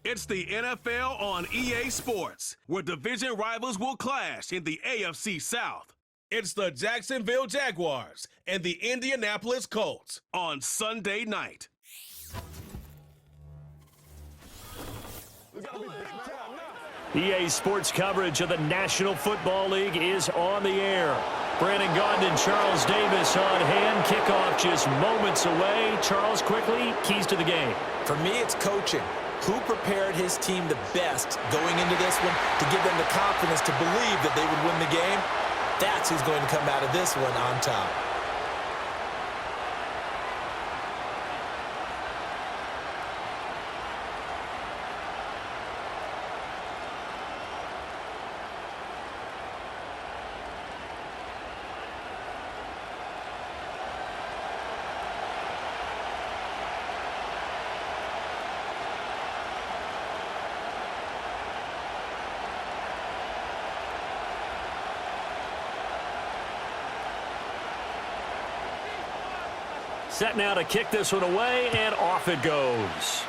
It's the NFL on EA Sports, where division rivals will clash in the AFC South. It's the Jacksonville Jaguars and the Indianapolis Colts on Sunday night. EA Sports coverage of the National Football League is on the air. Brandon Gaudin and Charles Davis on hand. Kickoff just moments away. Charles, quickly, keys to the game. For me, it's coaching. Who prepared his team the best going into this one to give them the confidence to believe that they would win the game? That's who's going to come out of this one on top. Set now to kick this one away, and off it goes.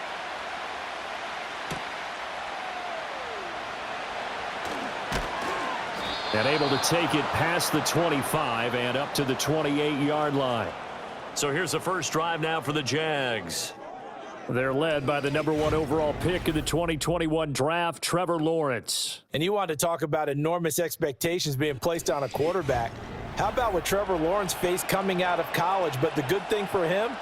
And able to take it past the 25 and up to the 28-yard line. So here's the first drive now for the Jags. They're led by the #1 overall pick in the 2021 draft, Trevor Lawrence. And you want to talk about enormous expectations being placed on a quarterback. How about what Trevor Lawrence faced coming out of college? But the good thing for him,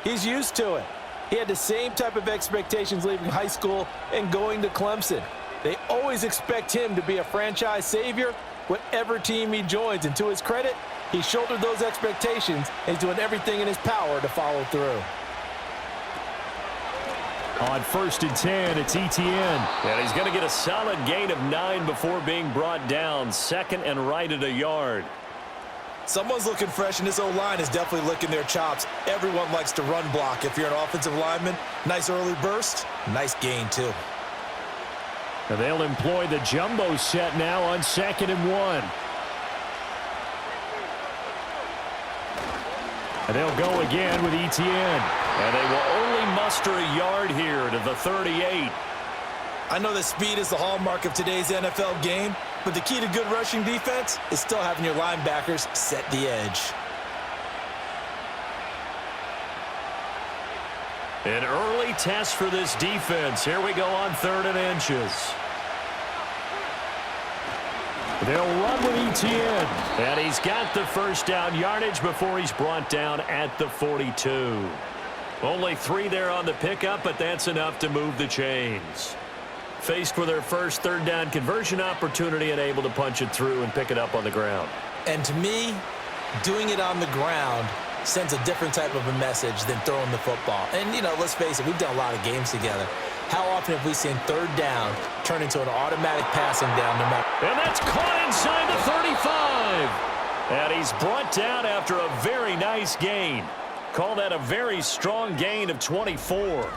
he's used to it. He had the same type of expectations leaving high school and going to Clemson. They always expect him to be a franchise savior, whatever team he joins. And to his credit, he shouldered those expectations and he's doing everything in his power to follow through. On 1st and 10, it's Etienne. And he's going to get a solid gain of 9 before being brought down. Second and right at a yard. Someone's looking fresh, and this O-line is definitely licking their chops. Everyone likes to run block. If you're an offensive lineman, nice early burst, nice gain too. And they'll employ the jumbo set now on 2nd and 1. And they'll go again with Etienne. And they will only muster a yard here to the 38. I know that speed is the hallmark of today's NFL game, but the key to good rushing defense is still having your linebackers set the edge. An early test for this defense. Here we go on 3rd and inches. They'll run with Etienne. And he's got the first down yardage before he's brought down at the 42. Only 3 there on the pickup, but that's enough to move the chains. Faced with their first 3rd down conversion opportunity and able to punch it through and pick it up on the ground. And to me, doing it on the ground sends a different type of a message than throwing the football. And, you know, let's face it, we've done a lot of games together. How often have we seen 3rd down turn into an automatic passing down no matter? And that's caught inside the 35. And he's brought down after a very nice gain. Call that a very strong gain of 24.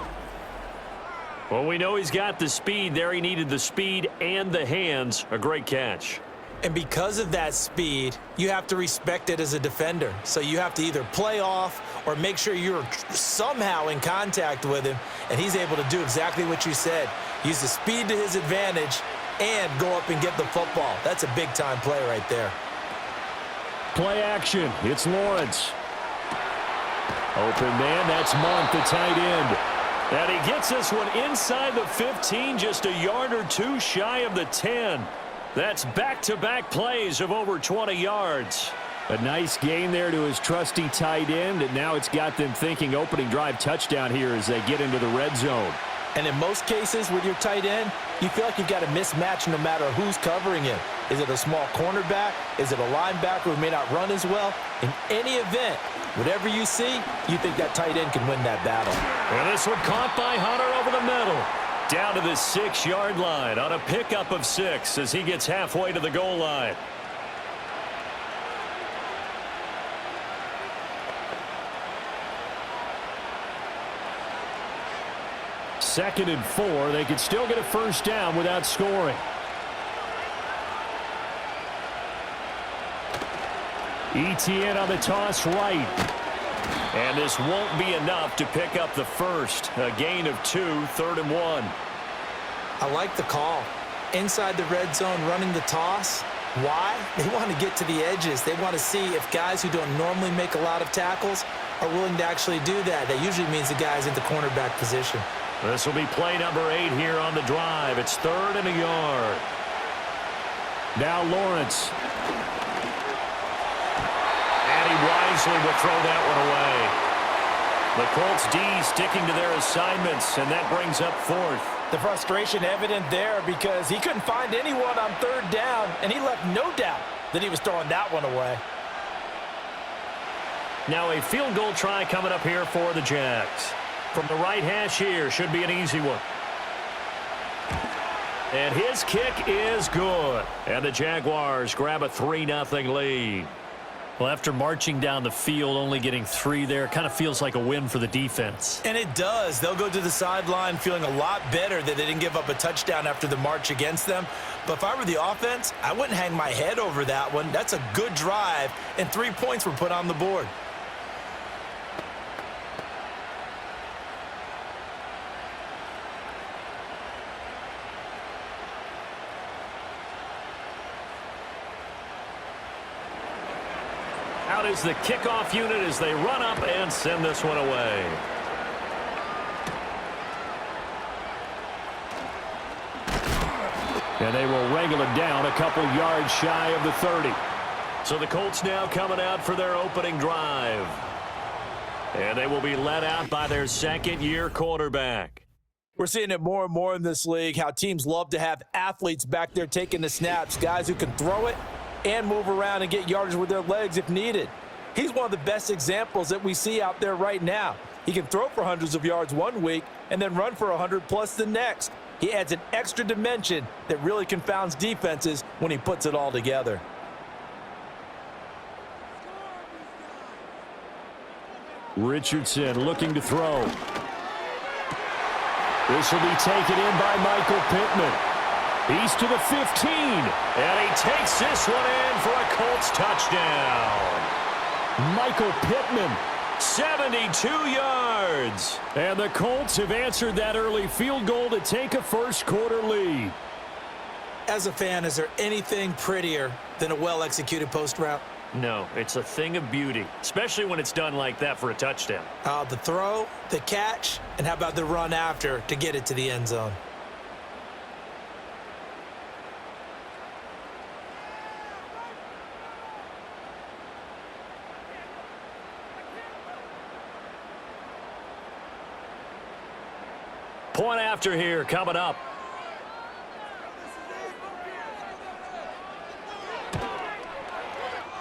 Well, we know he's got the speed there. He needed the speed and the hands. A great catch. And because of that speed, you have to respect it as a defender. So you have to either play off or make sure you're somehow in contact with him. And he's able to do exactly what you said. Use the speed to his advantage and go up and get the football. That's a big-time play right there. Play action. It's Lawrence. Open man. That's Monk, the tight end. And he gets this one inside the 15, just a yard or 2 shy of the 10. That's back-to-back plays of over 20 yards. A nice gain there to his trusty tight end, and now it's got them thinking opening drive touchdown here as they get into the red zone. And in most cases with your tight end, you feel like you've got a mismatch no matter who's covering him. Is it a small cornerback? Is it a linebacker who may not run as well? In any event, whatever you see, you think that tight end can win that battle. And this one caught by Hunter over the middle. Down to the 6-yard line on a pickup of 6 as he gets halfway to the goal line. Second and 4. They could still get a first down without scoring. Etienne on the toss right. And this won't be enough to pick up the first. A gain of 2, 3rd and 1. I like the call. Inside the red zone, running the toss. Why? They want to get to the edges. They want to see if guys who don't normally make a lot of tackles are willing to actually do that. That usually means the guy's in the cornerback position. This will be play number 8 here on the drive. It's 3rd and a yard. Now Lawrence. And he wisely will throw that one away. The Colts D sticking to their assignments, and that brings up 4th. The frustration evident there because he couldn't find anyone on 3rd down, and he left no doubt that he was throwing that one away. Now a field goal try coming up here for the Jags. From the right hash here, should be an easy one. And his kick is good. And the Jaguars grab a 3-0 lead. Well, after marching down the field, only getting 3 there, kind of feels like a win for the defense. And it does. They'll go to the sideline feeling a lot better that they didn't give up a touchdown after the march against them. But if I were the offense, I wouldn't hang my head over that one. That's a good drive, and 3 points were put on the board. Out is the kickoff unit as they run up and send this one away. And they will wrangle it down a couple yards shy of the 30. So the Colts now coming out for their opening drive. And they will be led out by their second-year quarterback. We're seeing it more and more in this league, how teams love to have athletes back there taking the snaps, guys who can throw it and move around and get yardage with their legs if needed. He's one of the best examples that we see out there right now. He can throw for hundreds of yards one week and then run for 100+ the next. He adds an extra dimension that really confounds defenses when he puts it all together. Richardson looking to throw. This will be taken in by Michael Pittman. He's to the 15, and he takes this one in for a Colts touchdown. Michael Pittman, 72 yards. And the Colts have answered that early field goal to take a first-quarter lead. As a fan, is there anything prettier than a well-executed post route? No, it's a thing of beauty, especially when it's done like that for a touchdown. The throw, the catch, and how about the run after to get it to the end zone? Point after here coming up.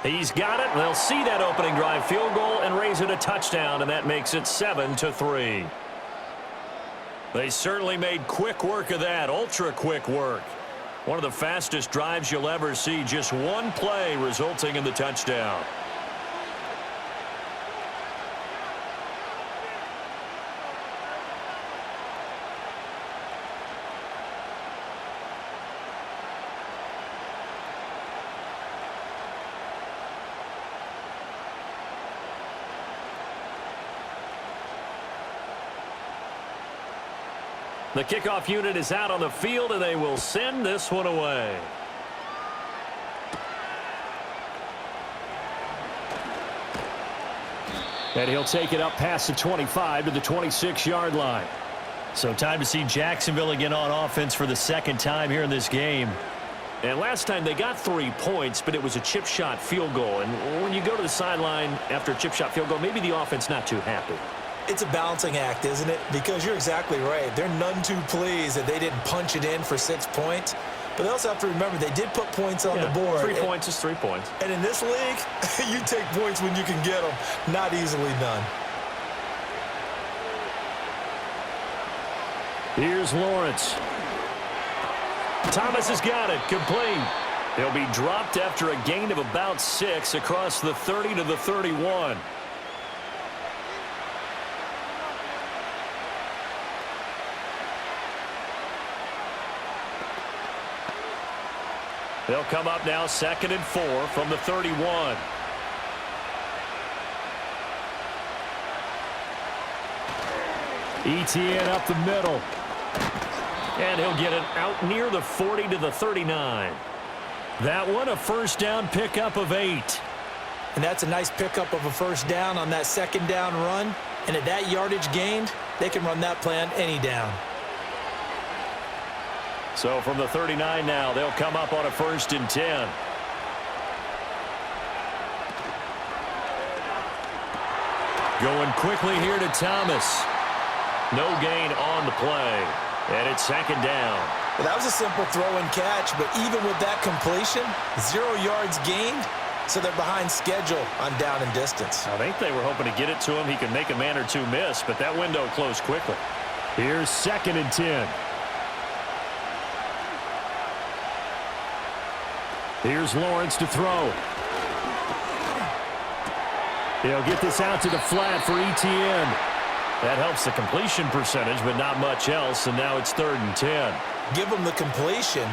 He's got it. They'll see that opening drive field goal and raise it a touchdown, and that makes it 7-3. They certainly made quick work of that, ultra-quick work. One of the fastest drives you'll ever see, just one play resulting in the touchdown. The kickoff unit is out on the field, and they will send this one away. And he'll take it up past the 25 to the 26-yard line. So time to see Jacksonville again on offense for the second time here in this game. And last time they got 3 points, but it was a chip shot field goal. And when you go to the sideline after a chip shot field goal, maybe the offense not too happy. It's a balancing act, isn't it? Because you're exactly right. They're none too pleased that they didn't punch it in for 6 points. But they also have to remember they did put points on the board. 3 points is 3 points. And in this league, you take points when you can get them. Not easily done. Here's Lawrence. Thomas has got it. Complete. He'll be dropped after a gain of about 6 across the 30 to the 31. They'll come up now 2nd and 4 from the 31. Etienne up the middle. And he'll get it out near the 40 to the 39. That one, a first down pickup of 8. And that's a nice pickup of a first down on that second down run. And at that yardage gained, they can run that play on any down. So from the 39 now, they'll come up on a 1st and 10. Going quickly here to Thomas. No gain on the play. And it's 2nd down. Well, that was a simple throw and catch, but even with that completion, 0 yards gained, so they're behind schedule on down and distance. I think they were hoping to get it to him. He can make a man or two miss, but that window closed quickly. Here's 2nd and 10. Here's Lawrence to throw. He'll get this out to the flat for ETN. That helps the completion percentage, but not much else, and now it's 3rd and 10. Give them the completion,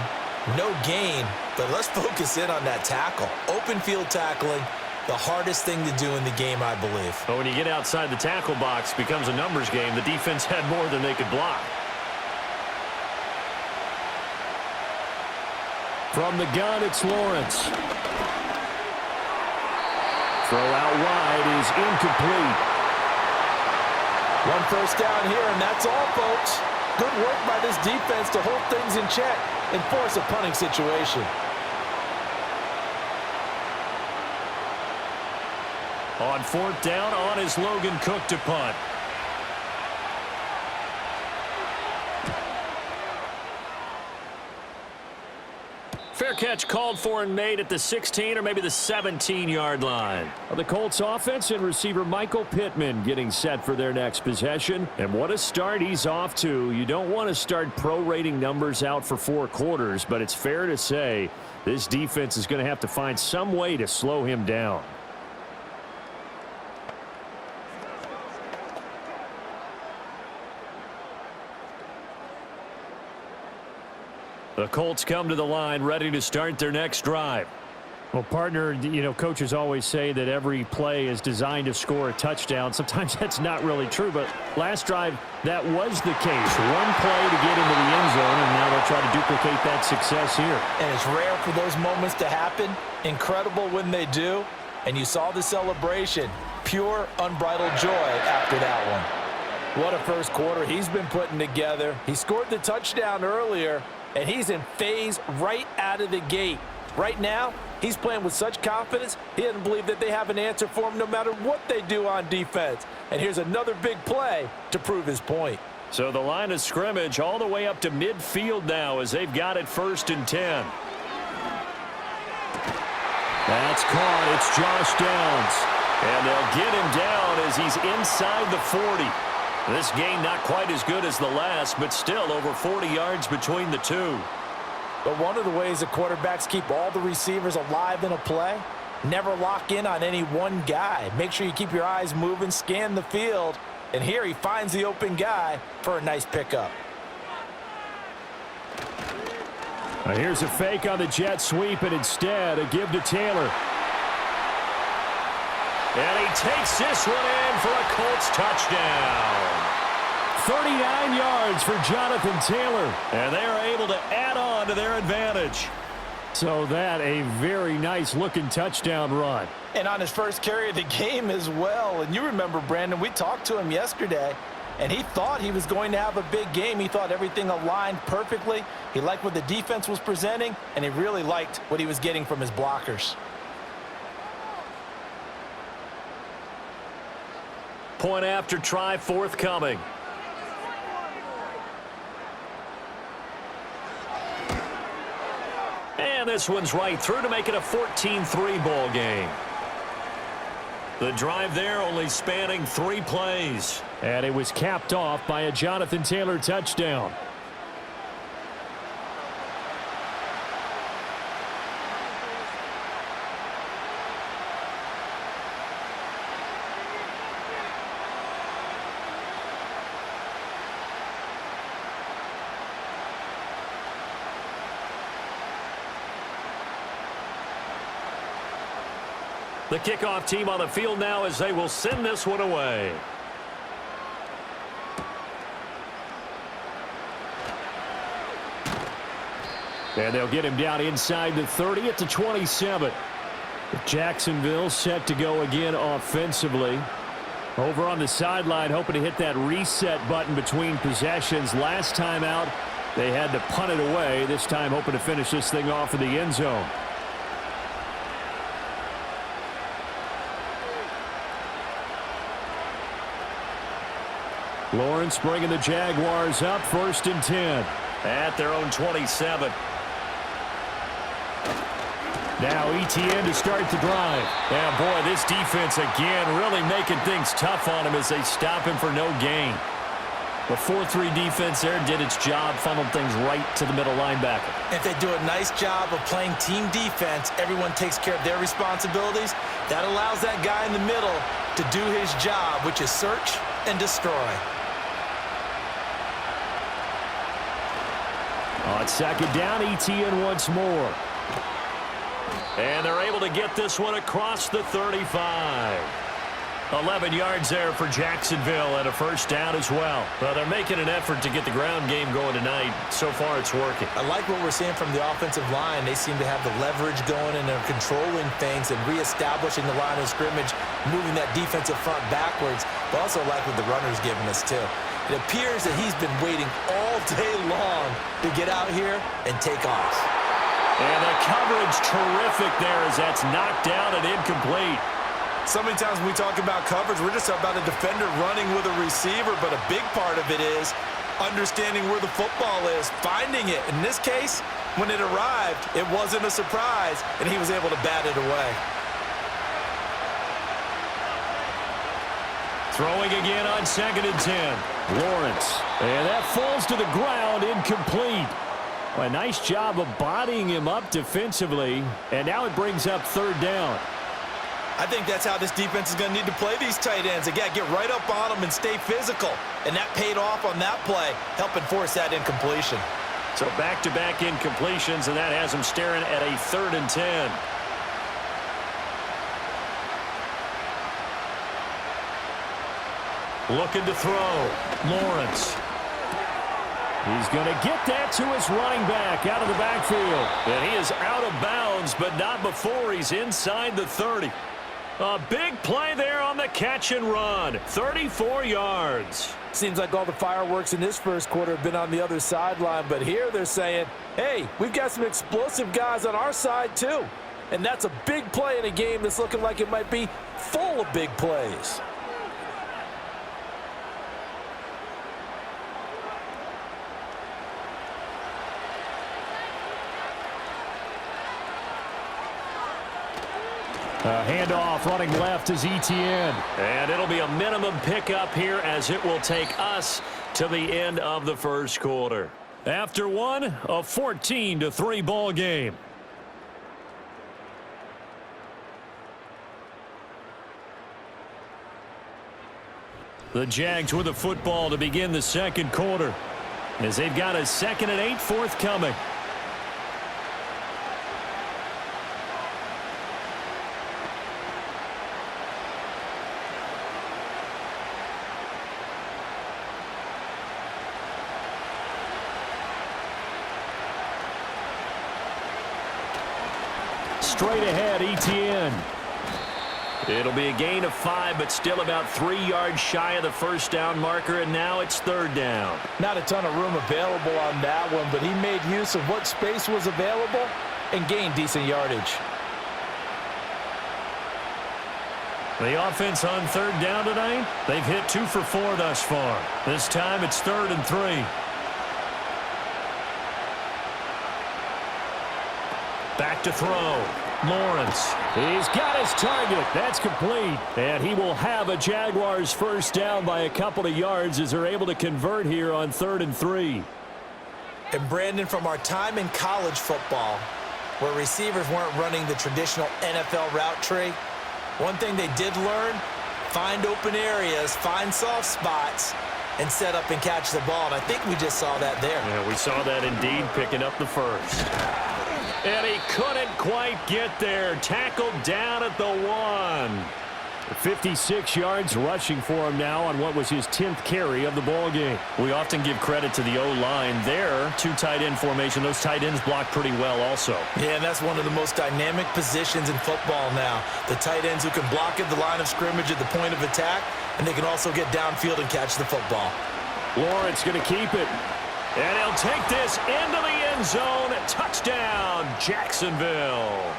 no gain, but let's focus in on that tackle. Open field tackling, the hardest thing to do in the game, I believe. But when you get outside the tackle box, it becomes a numbers game. The defense had more than they could block. From the gun, it's Lawrence. Throw out wide is incomplete. 1 first down here, and that's all, folks. Good work by this defense to hold things in check and force a punting situation. On 4th down, on is Logan Cook to punt. Fair catch called for and made at the 16 or maybe the 17-yard line. The Colts offense and receiver Michael Pittman getting set for their next possession. And what a start he's off to. You don't want to start prorating numbers out for 4 quarters, but it's fair to say this defense is going to have to find some way to slow him down. The Colts come to the line ready to start their next drive. Well, partner, you know, coaches always say that every play is designed to score a touchdown. Sometimes that's not really true, but last drive, that was the case. One play to get into the end zone, and now they'll try to duplicate that success here. And it's rare for those moments to happen. Incredible when they do. And you saw the celebration. Pure, unbridled joy after that one. What a first quarter he's been putting together. He scored the touchdown earlier, and he's in phase right out of the gate. Right now, he's playing with such confidence, he doesn't believe that they have an answer for him no matter what they do on defense. And here's another big play to prove his point. So the line of scrimmage all the way up to midfield now as they've got it 1st and 10. That's caught. It's Josh Downs. And they'll get him down as he's inside the 40. This gain not quite as good as the last, but still over 40 yards between the two. But one of the ways that quarterbacks keep all the receivers alive in a play, never lock in on any one guy. Make sure you keep your eyes moving, scan the field, and here he finds the open guy for a nice pickup. Now here's a fake on the jet sweep, and instead a give to Taylor. And he takes this one in for a Colts touchdown. 39 yards for Jonathan Taylor. And they are able to add on to their advantage. So that a very nice looking touchdown run. And on his first carry of the game as well. And you remember, Brandon, we talked to him yesterday, and he thought he was going to have a big game. He thought everything aligned perfectly. He liked what the defense was presenting, and he really liked what he was getting from his blockers. Point after try forthcoming. And this one's right through to make it a 14-3 ball game. The drive there only spanning 3 plays. And it was capped off by a Jonathan Taylor touchdown. The kickoff team on the field now as they will send this one away. And they'll get him down inside the 30 at the 27. Jacksonville set to go again offensively. Over on the sideline, hoping to hit that reset button between possessions. Last time out, they had to punt it away. This time, hoping to finish this thing off in the end zone. Lawrence bringing the Jaguars up, 1st and 10 at their own 27. Now ETN to start the drive. And boy, this defense again really making things tough on him as they stop him for no gain. The 4-3 defense there did its job, funneled things right to the middle linebacker. If they do a nice job of playing team defense, everyone takes care of their responsibilities. That allows that guy in the middle to do his job, which is search and destroy. On 2nd down, ETN once more. And they're able to get this one across the 35. 11 yards there for Jacksonville and a 1st down as well. Well, they're making an effort to get the ground game going tonight. So far, it's working. I like what we're seeing from the offensive line. They seem to have the leverage going, and they're controlling things and reestablishing the line of scrimmage, moving that defensive front backwards. But also like what the runner's giving us, too. It appears that he's been waiting all day long to get out here and take off. And the coverage terrific there as that's knocked down and incomplete. So many times when we talk about coverage, we're just about a defender running with a receiver, but a big part of it is understanding where the football is, finding it. In this case, when it arrived, it wasn't a surprise, and he was able to bat it away. Throwing again on 2nd and 10. Lawrence. And that falls to the ground, incomplete. A nice job of bodying him up defensively, and now it brings up 3rd down. I think that's how this defense is going to need to play these tight ends. They got to get right up on them and stay physical. And that paid off on that play, helping force that incompletion. So back-to-back incompletions, and that has them staring at a 3rd and 10. Looking to throw. Lawrence. He's going to get that to his running back out of the backfield. And he is out of bounds, but not before he's inside the 30. A big play there on the catch and run. 34 yards. Seems like all the fireworks in this first quarter have been on the other sideline, but here they're saying, hey, we've got some explosive guys on our side too. And that's a big play in a game that's looking like it might be full of big plays. Handoff running left is ETN. And it'll be a minimum pickup here as it will take us to the end of the first quarter. After one, a 14-3 ball game. The Jags with the football to begin the second quarter as they've got a 2nd and 8 forthcoming. Straight ahead, ETN. It'll be a gain of 5, but still about 3 yards shy of the 1st down marker, and now it's 3rd down. Not a ton of room available on that one, but he made use of what space was available and gained decent yardage. The offense on 3rd down tonight, they've hit 2 for 4 thus far. This time it's 3rd and 3. Back to throw. Lawrence. He's got his target. That's complete. And he will have a Jaguars 1st down by a couple of yards as they're able to convert here on 3rd and 3. And Brandon, from our time in college football, where receivers weren't running the traditional NFL route tree, one thing they did learn, find open areas, find soft spots, and set up and catch the ball. And I think we just saw that there. Yeah, we saw that indeed, picking up the 1st. And he couldn't quite get there. Tackled down at the 1. 56 yards rushing for him now on what was his 10th carry of the ball game. We often give credit to the O-line there. Two tight end formation. Those tight ends block pretty well also. Yeah, and that's one of the most dynamic positions in football now. The tight ends who can block at the line of scrimmage at the point of attack, and they can also get downfield and catch the football. Lawrence going to keep it. And he'll take this into the end zone. Touchdown, Jacksonville.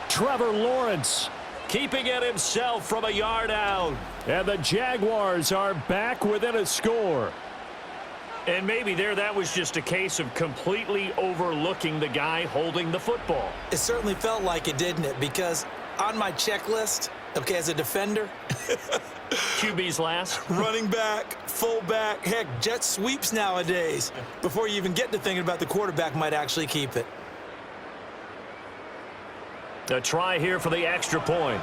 Trevor Lawrence keeping it himself from a yard out. And the Jaguars are back within a score. And maybe there that was just a case of completely overlooking the guy holding the football. It certainly felt like it, didn't it? Because on my checklist, okay, as a defender, QB's last. running back, fullback, heck, jet sweeps nowadays. Before you even get to thinking about the quarterback might actually keep it. A try here for the extra point.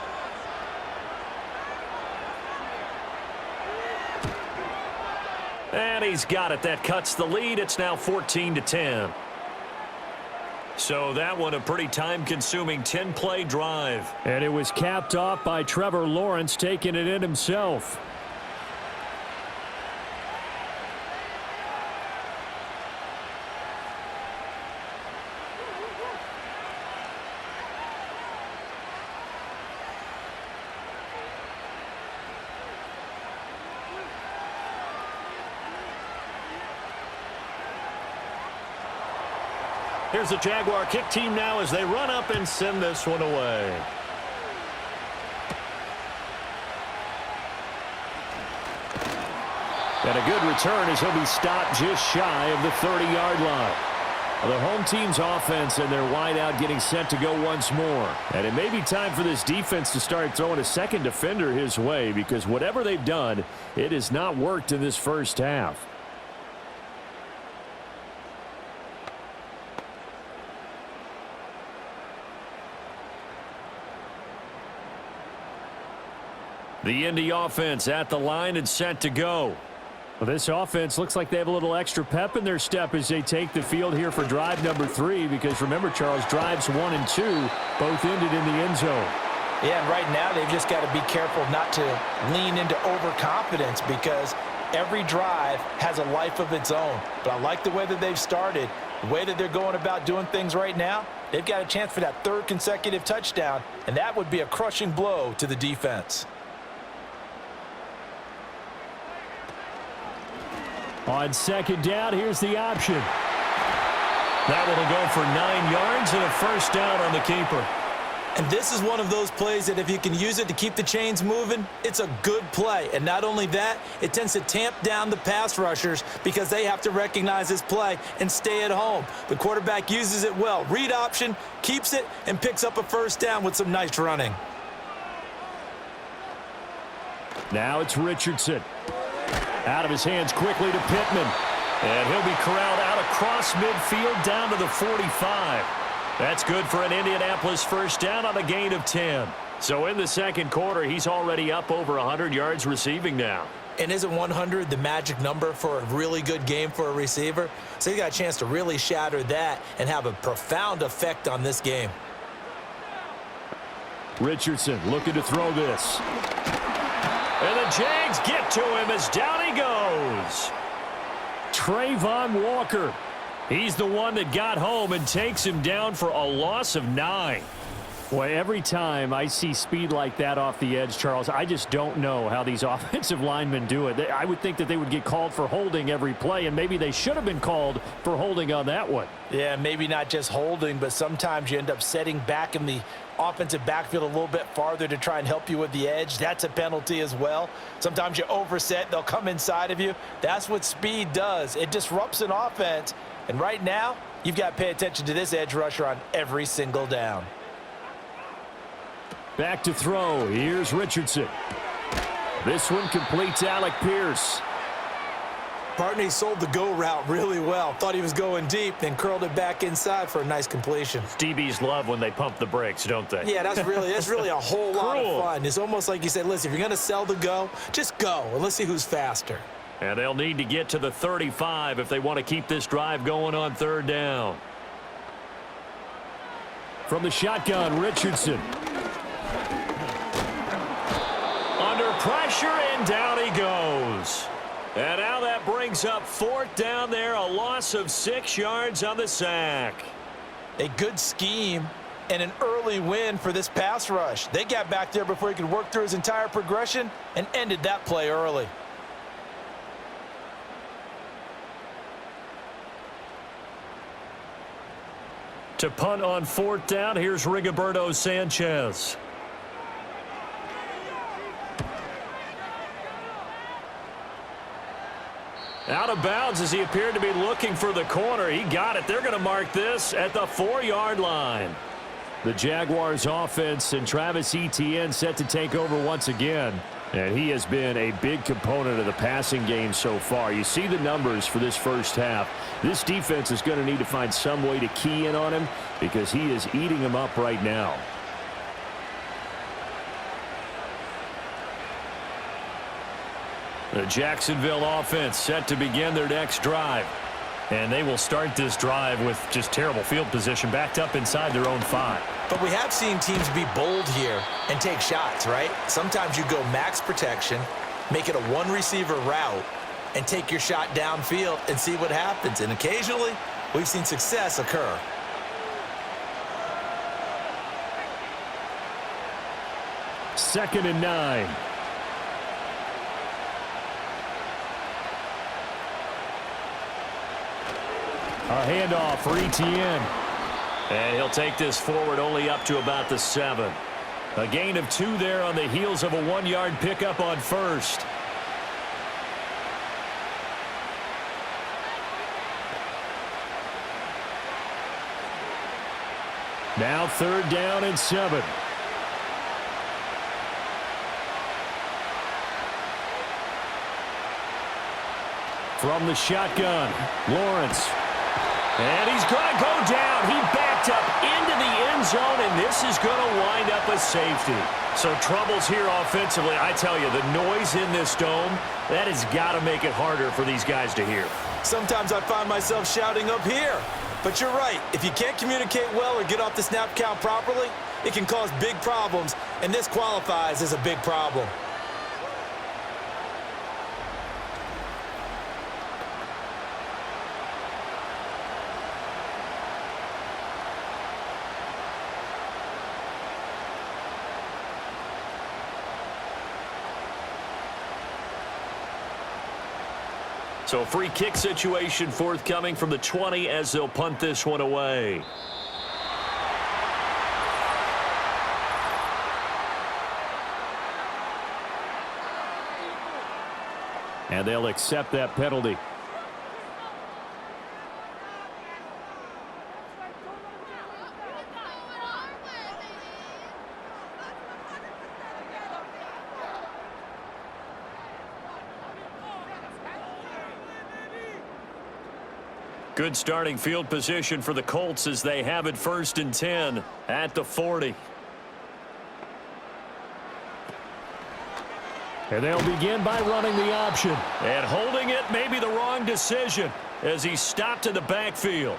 And he's got it. That cuts the lead. It's now 14-10. So that one a pretty time-consuming 10-play drive. And it was capped off by Trevor Lawrence taking it in himself. Here's the Jaguar kick team now as they run up and send this one away. And a good return as he'll be stopped just shy of the 30-yard line. The home team's offense and their wideout getting set to go once more. And it may be time for this defense to start throwing a second defender his way, because whatever they've done, it has not worked in this first half. The Indy offense at the line and set to go. Well, this offense looks like they have a little extra pep in their step as they take the field here for drive number 3, because remember, Charles, drives 1 and 2 both ended in the end zone. Yeah, and right now they've just got to be careful not to lean into overconfidence, because every drive has a life of its own. But I like the way that they've started, the way that they're going about doing things right now. They've got a chance for that 3rd consecutive touchdown, and that would be a crushing blow to the defense. On second down, here's the option. That one will go for 9 yards and a first down on the keeper. And this is one of those plays that if you can use it to keep the chains moving, it's a good play. And not only that, it tends to tamp down the pass rushers because they have to recognize this play and stay at home. The quarterback uses it well. Read option, keeps it, and picks up a first down with some nice running. Now it's Richardson. Out of his hands quickly to Pittman. And he'll be corralled out across midfield down to the 45. That's good for an Indianapolis first down on a gain of 10. So in the second quarter, he's already up over 100 yards receiving now. And isn't 100 the magic number for a really good game for a receiver? So he got a chance to really shatter that and have a profound effect on this game. Richardson looking to throw this. And the Jags get to him as down he goes. Trayvon Walker. He's the one that got home and takes him down for a loss of 9. Boy, every time I see speed like that off the edge, Charles, I just don't know how these offensive linemen do it. I would think that they would get called for holding every play, and maybe they should have been called for holding on that one. Yeah, maybe not just holding, but sometimes you end up setting back in the offensive backfield a little bit farther to try and help you with the edge. That's a penalty as well. Sometimes you overset, they'll come inside of you. That's what speed does. It disrupts an offense, and right now, you've got to pay attention to this edge rusher on every single down. Back to throw. Here's Richardson. This one completes Alec Pierce. Partney sold the go route really well. Thought he was going deep, then curled it back inside for a nice completion. DBs love when they pump the brakes, don't they? Yeah, that's really a whole lot of fun. It's almost like you said, listen, if you're going to sell the go, just go, and let's see who's faster. And they'll need to get to the 35 if they want to keep this drive going on 3rd down. From the shotgun, Richardson. pressure, and down he goes. And now that brings up 4th down there, a loss of 6 yards on the sack. A good scheme and an early win for this pass rush. They got back there before he could work through his entire progression and ended that play early. To punt on 4th down, here's Rigoberto Sanchez. Out of bounds as he appeared to be looking for the corner. He got it. They're going to mark this at the 4-yard line. The Jaguars offense and Travis Etienne set to take over once again. And he has been a big component of the passing game so far. You see the numbers for this first half. This defense is going to need to find some way to key in on him because he is eating him up right now. The Jacksonville offense set to begin their next drive. And they will start this drive with just terrible field position, backed up inside their own 5. But we have seen teams be bold here and take shots, right? Sometimes you go max protection, make it a one-receiver route, and take your shot downfield and see what happens. And occasionally, we've seen success occur. Second and 9. A handoff for Etienne. And he'll take this forward only up to about the 7. A gain of 2 there on the heels of a 1-yard pickup on first. Now 3rd down and 7. From the shotgun, Lawrence. And he's going to go down. He backed up into the end zone, and this is going to wind up a safety. So troubles here offensively. I tell you, the noise in this dome, that has got to make it harder for these guys to hear. Sometimes I find myself shouting up here. But you're right. If you can't communicate well or get off the snap count properly, it can cause big problems, and this qualifies as a big problem. So free kick situation forthcoming from the 20 as they'll punt this one away. And they'll accept that penalty. Good starting field position for the Colts as they have it 1st and 10 at the 40. And they'll begin by running the option. And holding it may be the wrong decision as he stopped in the backfield.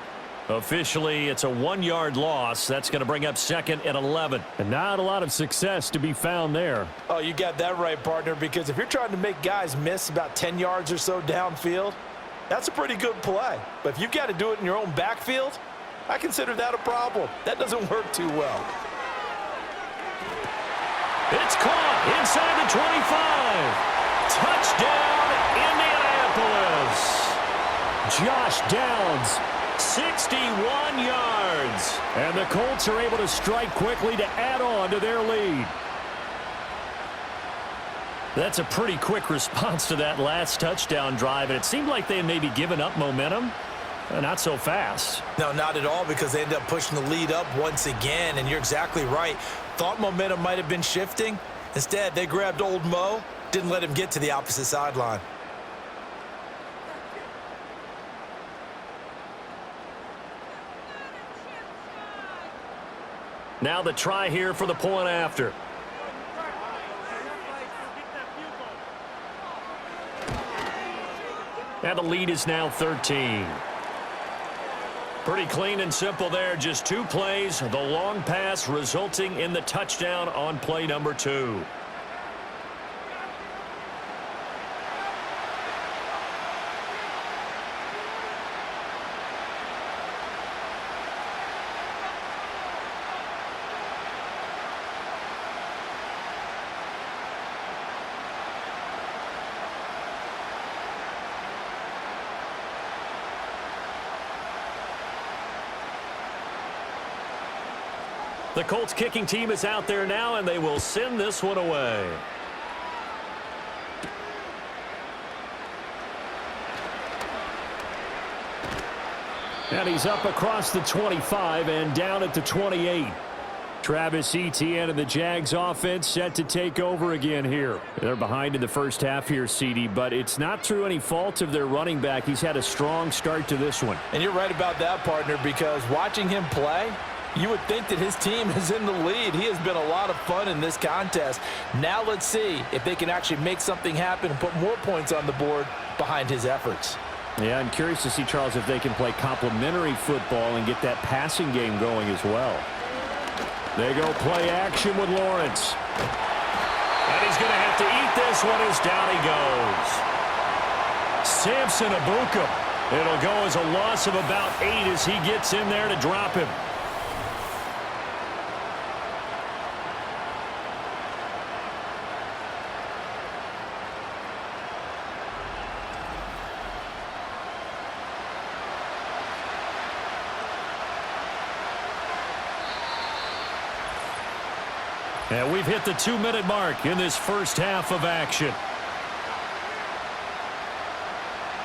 Officially, it's a 1-yard loss. That's going to bring up 2nd and 11. And not a lot of success to be found there. Oh, you got that right, partner, because if you're trying to make guys miss about 10 yards or so downfield, that's a pretty good play. But if you've got to do it in your own backfield, I consider that a problem. That doesn't work too well. It's caught inside the 25. Touchdown, Indianapolis. Josh Downs. 61 yards. And the Colts are able to strike quickly to add on to their lead. That's a pretty quick response to that last touchdown drive, and it seemed like they had maybe given up momentum. Not so fast. No, not at all, because they ended up pushing the lead up once again, and you're exactly right. Thought momentum might have been shifting. Instead, they grabbed old Mo, didn't let him get to the opposite sideline. Now the try here for the point after. And the lead is now 13. Pretty clean and simple there. Just 2 plays. The long pass resulting in the touchdown on play number 2. The Colts kicking team is out there now, and they will send this one away. And he's up across the 25 and down at the 28. Travis Etienne and the Jags offense set to take over again here. They're behind in the first half here, CD, but it's not through any fault of their running back. He's had a strong start to this one. And you're right about that, partner, because watching him play, you would think that his team is in the lead. He has been a lot of fun in this contest. Now let's see if they can actually make something happen and put more points on the board behind his efforts. Yeah, I'm curious to see, Charles, if they can play complementary football and get that passing game going as well. They go play action with Lawrence. And he's going to have to eat this one as down he goes. Samson Abuka. It'll go as a loss of about 8 as he gets in there to drop him. And we've hit the 2-minute mark in this first half of action.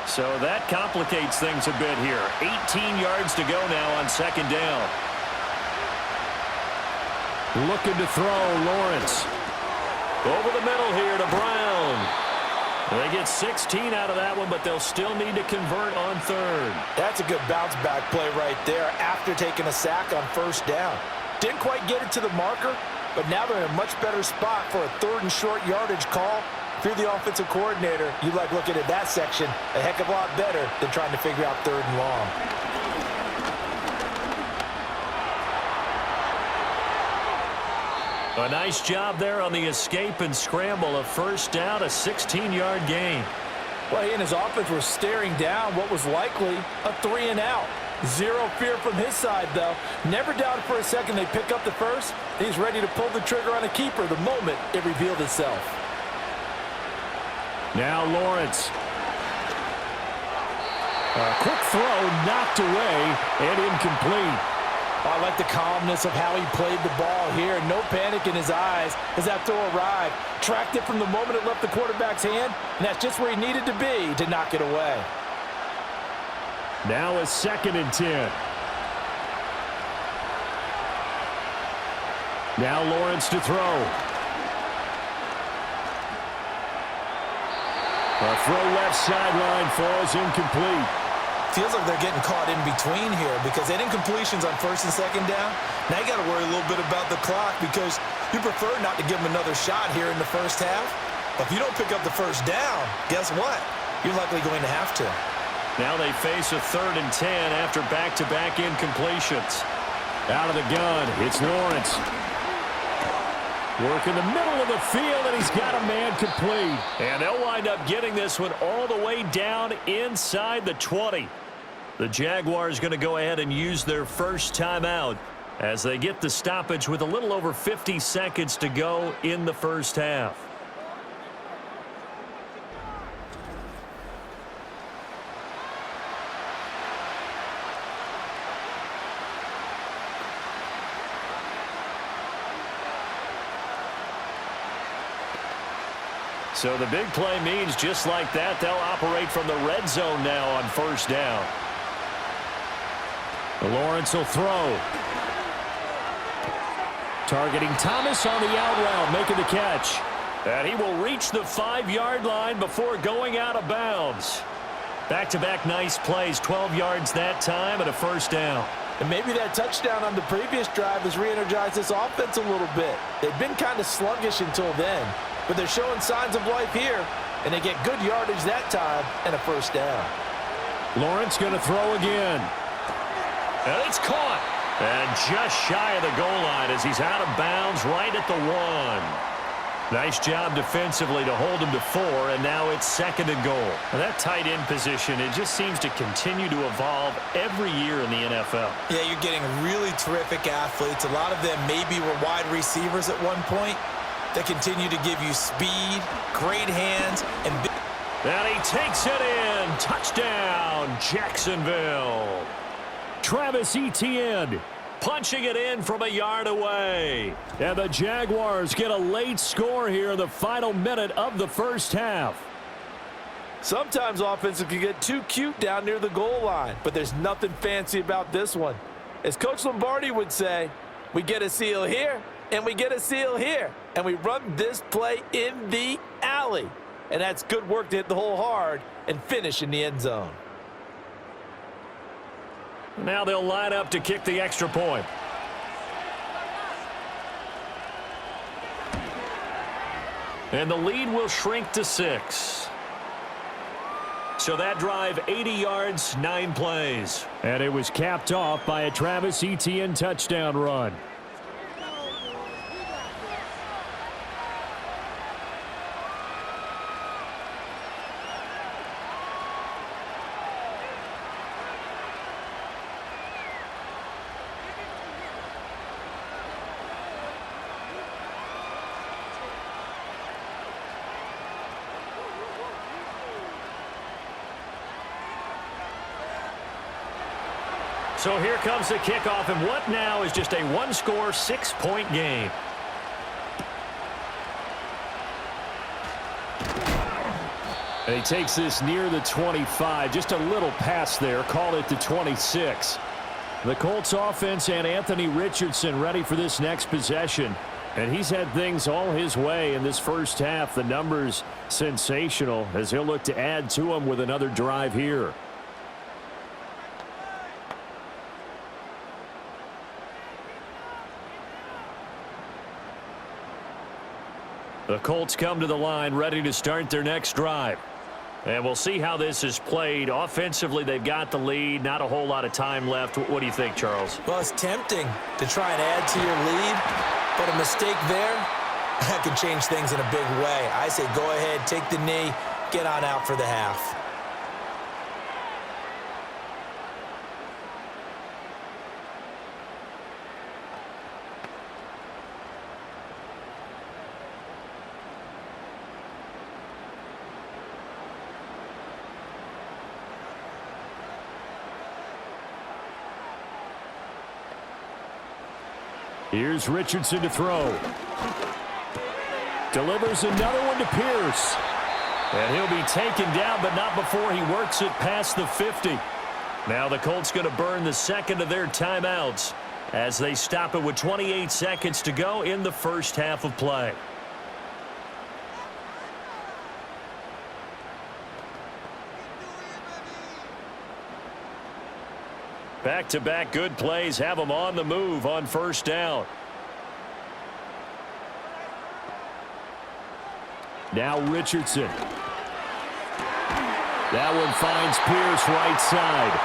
So that complicates things a bit here. 18 yards to go now on second down. Looking to throw, Lawrence. Over the middle here to Brown. They get 16 out of that one, but they'll still need to convert on third. That's a good bounce-back play right there after taking a sack on first down. Didn't quite get it to the marker, but now they're in a much better spot for a third and short yardage call. If you're the offensive coordinator, you like looking at that section a heck of a lot better than trying to figure out third and long. A nice job there on the escape and scramble. A first down, a 16-yard gain. Well, he and his offense were staring down what was likely a 3-and-out. Zero fear from his side, though. Never doubted for a second they pick up the first. He's ready to pull the trigger on a keeper the moment it revealed itself. Now Lawrence. A quick throw knocked away and incomplete. I like the calmness of how he played the ball here. No panic in his eyes as that throw arrived. Tracked it from the moment it left the quarterback's hand, and that's just where he needed to be to knock it away. Now a 2nd and 10. Now Lawrence to throw. A throw left sideline falls incomplete. Feels like they're getting caught in between here because they didn't completions on first and second down. Now you got to worry a little bit about the clock because you prefer not to give them another shot here in the first half. But if you don't pick up the first down, guess what? You're likely going to have to. Now they face a 3rd and 10 after back-to-back incompletions. Out of the gun, it's Lawrence. Work in the middle of the field, and he's got a man complete. And they'll wind up getting this one all the way down inside the 20. The Jaguars going to go ahead and use their first timeout as they get the stoppage with a little over 50 seconds to go in the first half. So the big play means just like that, they'll operate from the red zone now on first down. Lawrence will throw. Targeting Thomas on the out route, making the catch. And he will reach the 5-yard line before going out of bounds. Back-to-back nice plays, 12 yards that time and a first down. And maybe that touchdown on the previous drive has re-energized this offense a little bit. They've been kind of sluggish until then, but they're showing signs of life here, and they get good yardage that time and a first down. Lawrence going to throw again. And it's caught. And just shy of the goal line as he's out of bounds right at the 1. Nice job defensively to hold him to 4, and now it's 2nd and goal. Now that tight end position, it just seems to continue to evolve every year in the NFL. Yeah, you're getting really terrific athletes. A lot of them maybe were wide receivers at one point. They continue to give you speed, great hands, and big. And he takes it in. Touchdown, Jacksonville. Travis Etienne. punching it in from a yard away. And the Jaguars get a late score here in the final minute of the first half. Sometimes offenses can get too cute down near the goal line, but there's nothing fancy about this one. As Coach Lombardi would say, we get a seal here, and we get a seal here, and we run this play in the alley. And that's good work to hit the hole hard and finish in the end zone. Now they'll line up to kick the extra point. And the lead will shrink to 6. So that drive, 80 yards, 9 plays. And it was capped off by a Travis Etienne touchdown run. So here comes the kickoff, and what now is just a one-score, 6-point game. And he takes this near the 25. Just a little pass there. Call it the 26. The Colts offense and Anthony Richardson ready for this next possession. And he's had things all his way in this first half. The numbers sensational as he'll look to add to them with another drive here. The Colts come to the line ready to start their next drive. And we'll see how this is played. Offensively, they've got the lead. Not a whole lot of time left. What do you think, Charles? Well, it's tempting to try and add to your lead, but a mistake there, that can change things in a big way. I say go ahead, take the knee, get on out for the half. Here's Richardson to throw. Delivers another one to Pierce. And he'll be taken down, but not before he works it past the 50. Now the Colts going to burn the second of their timeouts as they stop it with 28 seconds to go in the first half of play. Back-to-back good plays have them on the move on first down. Now Richardson. That one finds Pierce right side.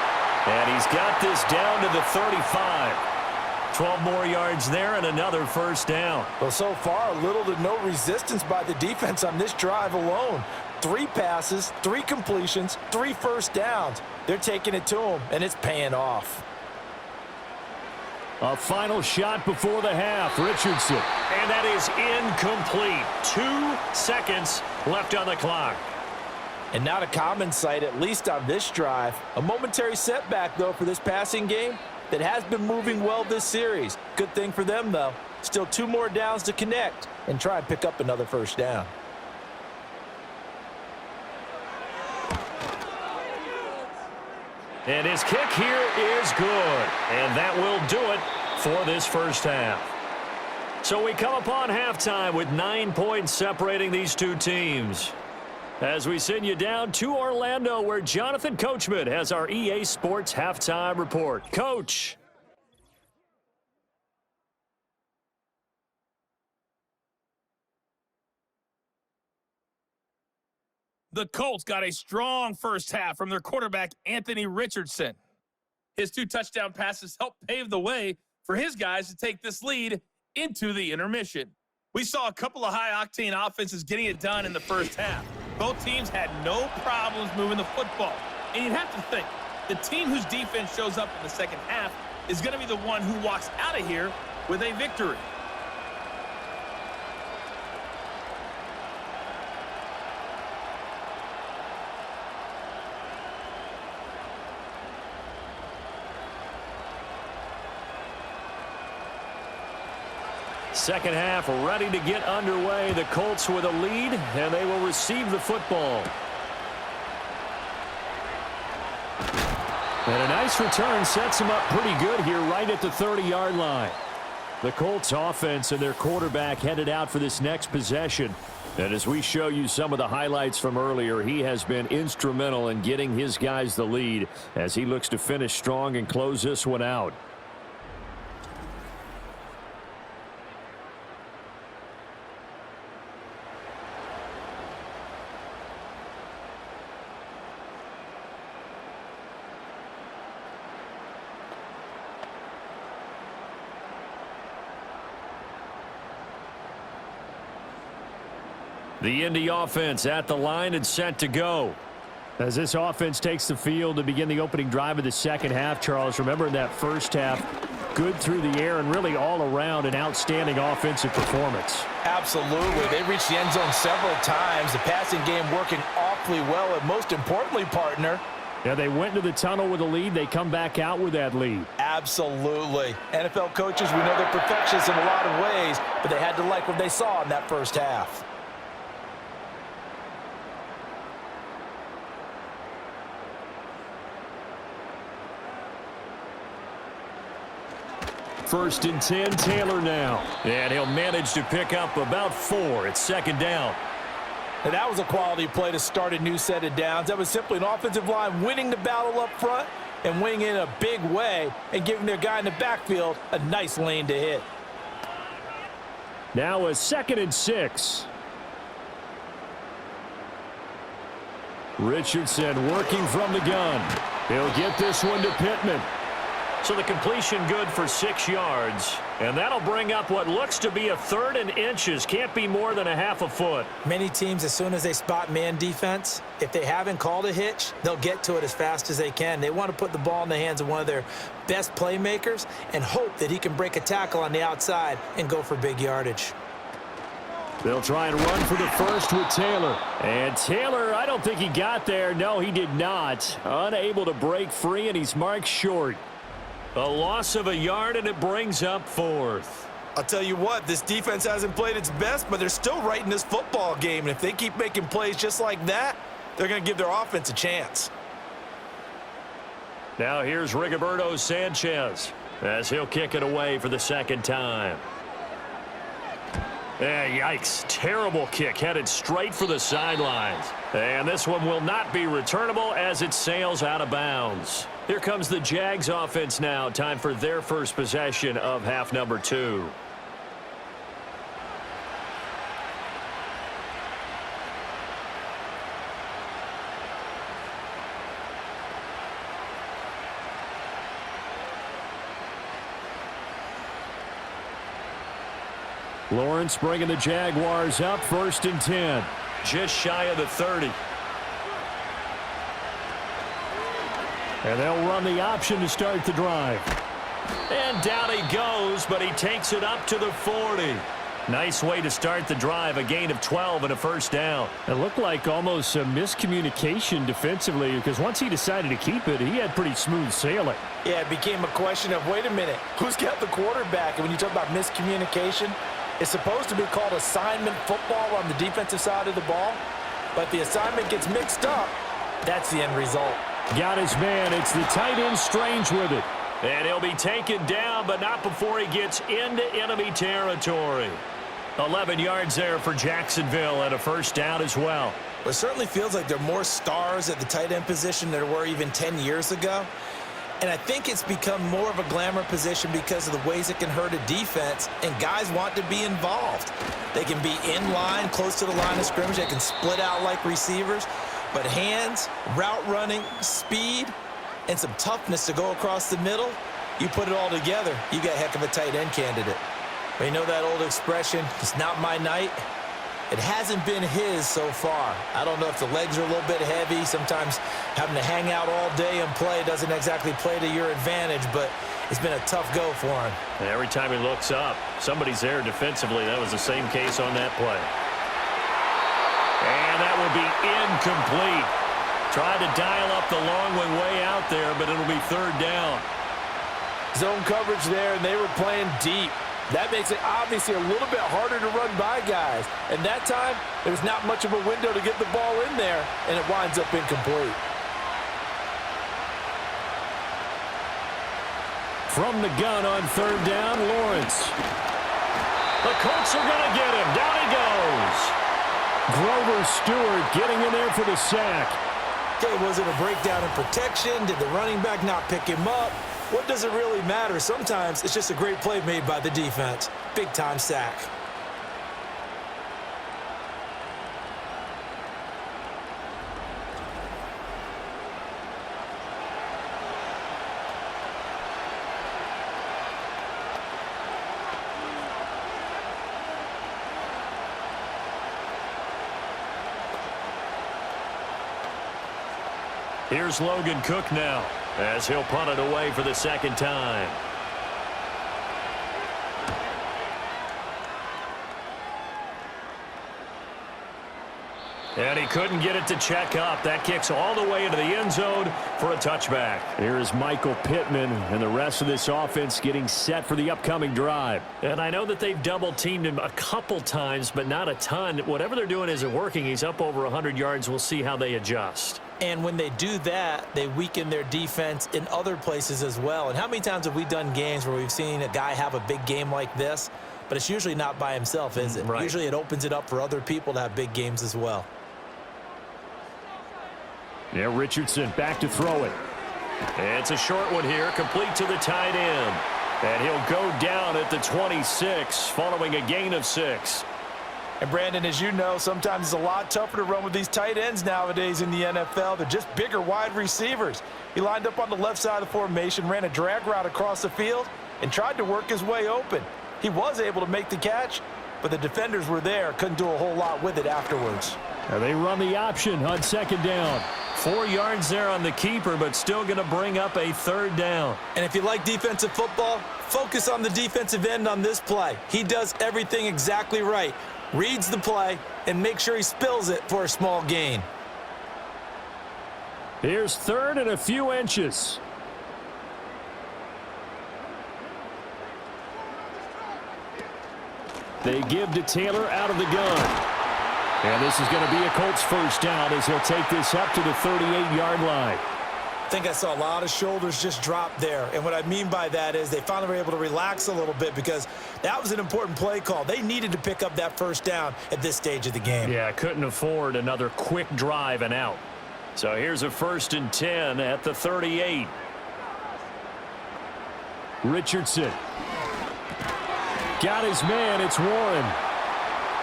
And he's got this down to the 35. 12 more yards there and another first down. Well, so far, little to no resistance by the defense on this drive alone. 3 passes, 3 completions, 3 first downs. They're taking it to him, and it's paying off. A final shot before the half, Richardson. And that is incomplete. 2 seconds left on the clock. And not a common sight, at least on this drive. A momentary setback, though, for this passing game that has been moving well this series. Good thing for them, though. Still 2 more downs to connect and try and pick up another first down. And his kick here is good. And that will do it for this first half. So we come upon halftime with 9 points separating these two teams. As we send you down to Orlando, where Jonathan Coachman has our EA Sports Halftime Report. Coach. The Colts got a strong first half from their quarterback, Anthony Richardson. His 2 touchdown passes helped pave the way for his guys to take this lead into the intermission. We saw a couple of high-octane offenses getting it done in the first half. Both teams had no problems moving the football. And you'd have to think, the team whose defense shows up in the second half is going to be the one who walks out of here with a victory. Second half ready to get underway. The Colts with a lead, and they will receive the football. And a nice return sets them up pretty good here right at the 30-yard line. The Colts offense and their quarterback headed out for this next possession. And as we show you some of the highlights from earlier, he has been instrumental in getting his guys the lead as he looks to finish strong and close this one out. The Indy offense at the line and set to go. As this offense takes the field to begin the opening drive of the second half, Charles, remember in that first half, good through the air and really all around an outstanding offensive performance. Absolutely. They reached the end zone several times. The passing game working awfully well, and most importantly, partner, yeah, they went into the tunnel with a lead. They come back out with that lead. Absolutely. NFL coaches, we know they're perfectionists in a lot of ways, but they had to like what they saw in that first half. First and 10, Taylor now. And he'll manage to pick up about 4. It's second down. And that was a quality play to start a new set of downs. That was simply an offensive line winning the battle up front and winning in a big way and giving their guy in the backfield a nice lane to hit. Now a second and 6. Richardson working from the gun. He'll get this one to Pittman. So the completion good for 6 yards, and that'll bring up what looks to be a 3rd and inches. Can't be more than a half a foot. Many teams, as soon as they spot man defense, if they haven't called a hitch, they'll get to it as fast as they can. They want to put the ball in the hands of one of their best playmakers and hope that he can break a tackle on the outside and go for big yardage. They'll try and run for the first with Taylor. And Taylor, I don't think he got there. No, he did not. Unable to break free, and he's marked short. A loss of a yard, and it brings up 4th. I'll tell you what, this defense hasn't played its best, but they're still right in this football game. And if they keep making plays just like that, they're going to give their offense a chance. Now here's Rigoberto Sanchez as he'll kick it away for the second time. Yikes. Terrible kick headed straight for the sidelines. And this one will not be returnable as it sails out of bounds. Here comes the Jags offense now. Time for their first possession of half number 2. Lawrence bringing the Jaguars up, first and 10. Just shy of the 30. And they'll run the option to start the drive. And down he goes, but he takes it up to the 40. Nice way to start the drive, a gain of 12 and a first down. It looked like almost a miscommunication defensively because once he decided to keep it, he had pretty smooth sailing. Yeah, it became a question of, wait a minute, who's got the quarterback? And when you talk about miscommunication, it's supposed to be called assignment football on the defensive side of the ball. But the assignment gets mixed up. That's the end result. Got his man. It's the tight end Strange with it. And he'll be taken down, but not before he gets into enemy territory. 11 yards there for Jacksonville and a first down as well. Well, it certainly feels like there are more stars at the tight end position than there were even 10 years ago. And I think it's become more of a glamour position because of the ways it can hurt a defense, and guys want to be involved. They can be in line, close to the line of scrimmage. They can split out like receivers. But hands, route running, speed, and some toughness to go across the middle, you put it all together, you got a heck of a tight end candidate. But you know that old expression, it's not my night? It hasn't been his so far. I don't know if the legs are a little bit heavy. Sometimes having to hang out all day and play doesn't exactly play to your advantage, but it's been a tough go for him. And every time he looks up, somebody's there defensively. That was the same case on that play. And that will be incomplete. Tried to dial up the long one way out there, but it'll be third down. Zone coverage there, and they were playing deep. That makes it obviously a little bit harder to run by guys. And that time, there's not much of a window to get the ball in there, and it winds up incomplete. From the gun on third down, Lawrence. The Colts are going to get him. Down he goes. Grover Stewart getting in there for the sack. Okay, was it a breakdown in protection? Did the running back not pick him up? What does it really matter? Sometimes it's just a great play made by the defense. Big-time sack. Here's Logan Cook now, as he'll punt it away for the second time. And he couldn't get it to check up. That kicks all the way into the end zone for a touchback. Here's Michael Pittman and the rest of this offense getting set for the upcoming drive. And I know that they've double-teamed him a couple times, but not a ton. Whatever they're doing isn't working. He's up over 100 yards. We'll see how they adjust. And when they do that, they weaken their defense in other places as well. And how many times have we done games where we've seen a guy have a big game like this, but it's usually not by himself, is it? Right. Usually it opens it up for other people to have big games as well. Yeah, Richardson back to throw it. It's a short one here, complete to the tight end. And he'll go down at the 26, following a gain of 6. And Brandon, as you know, sometimes it's a lot tougher to run with these tight ends nowadays in the NFL. They're just bigger wide receivers. He lined up on the left side of the formation, ran a drag route across the field, and tried to work his way open. He was able to make the catch, but the defenders were there, couldn't do a whole lot with it afterwards. Now they run the option on second down. 4 yards there on the keeper, but still going to bring up a third down. And if you like defensive football, focus on the defensive end on this play. He does everything exactly right. Reads the play and makes sure he spills it for a small gain. Here's third and a few inches. They give to Taylor out of the gun. And this is going to be a Colts first down as he'll take this up to the 38-yard line. I think I saw a lot of shoulders just drop there. And what I mean by that is they finally were able to relax a little bit because that was an important play call. They needed to pick up that first down at this stage of the game. Yeah, couldn't afford another quick drive and out. So here's a 1st and 10 at the 38. Richardson. Got his man. It's Warren.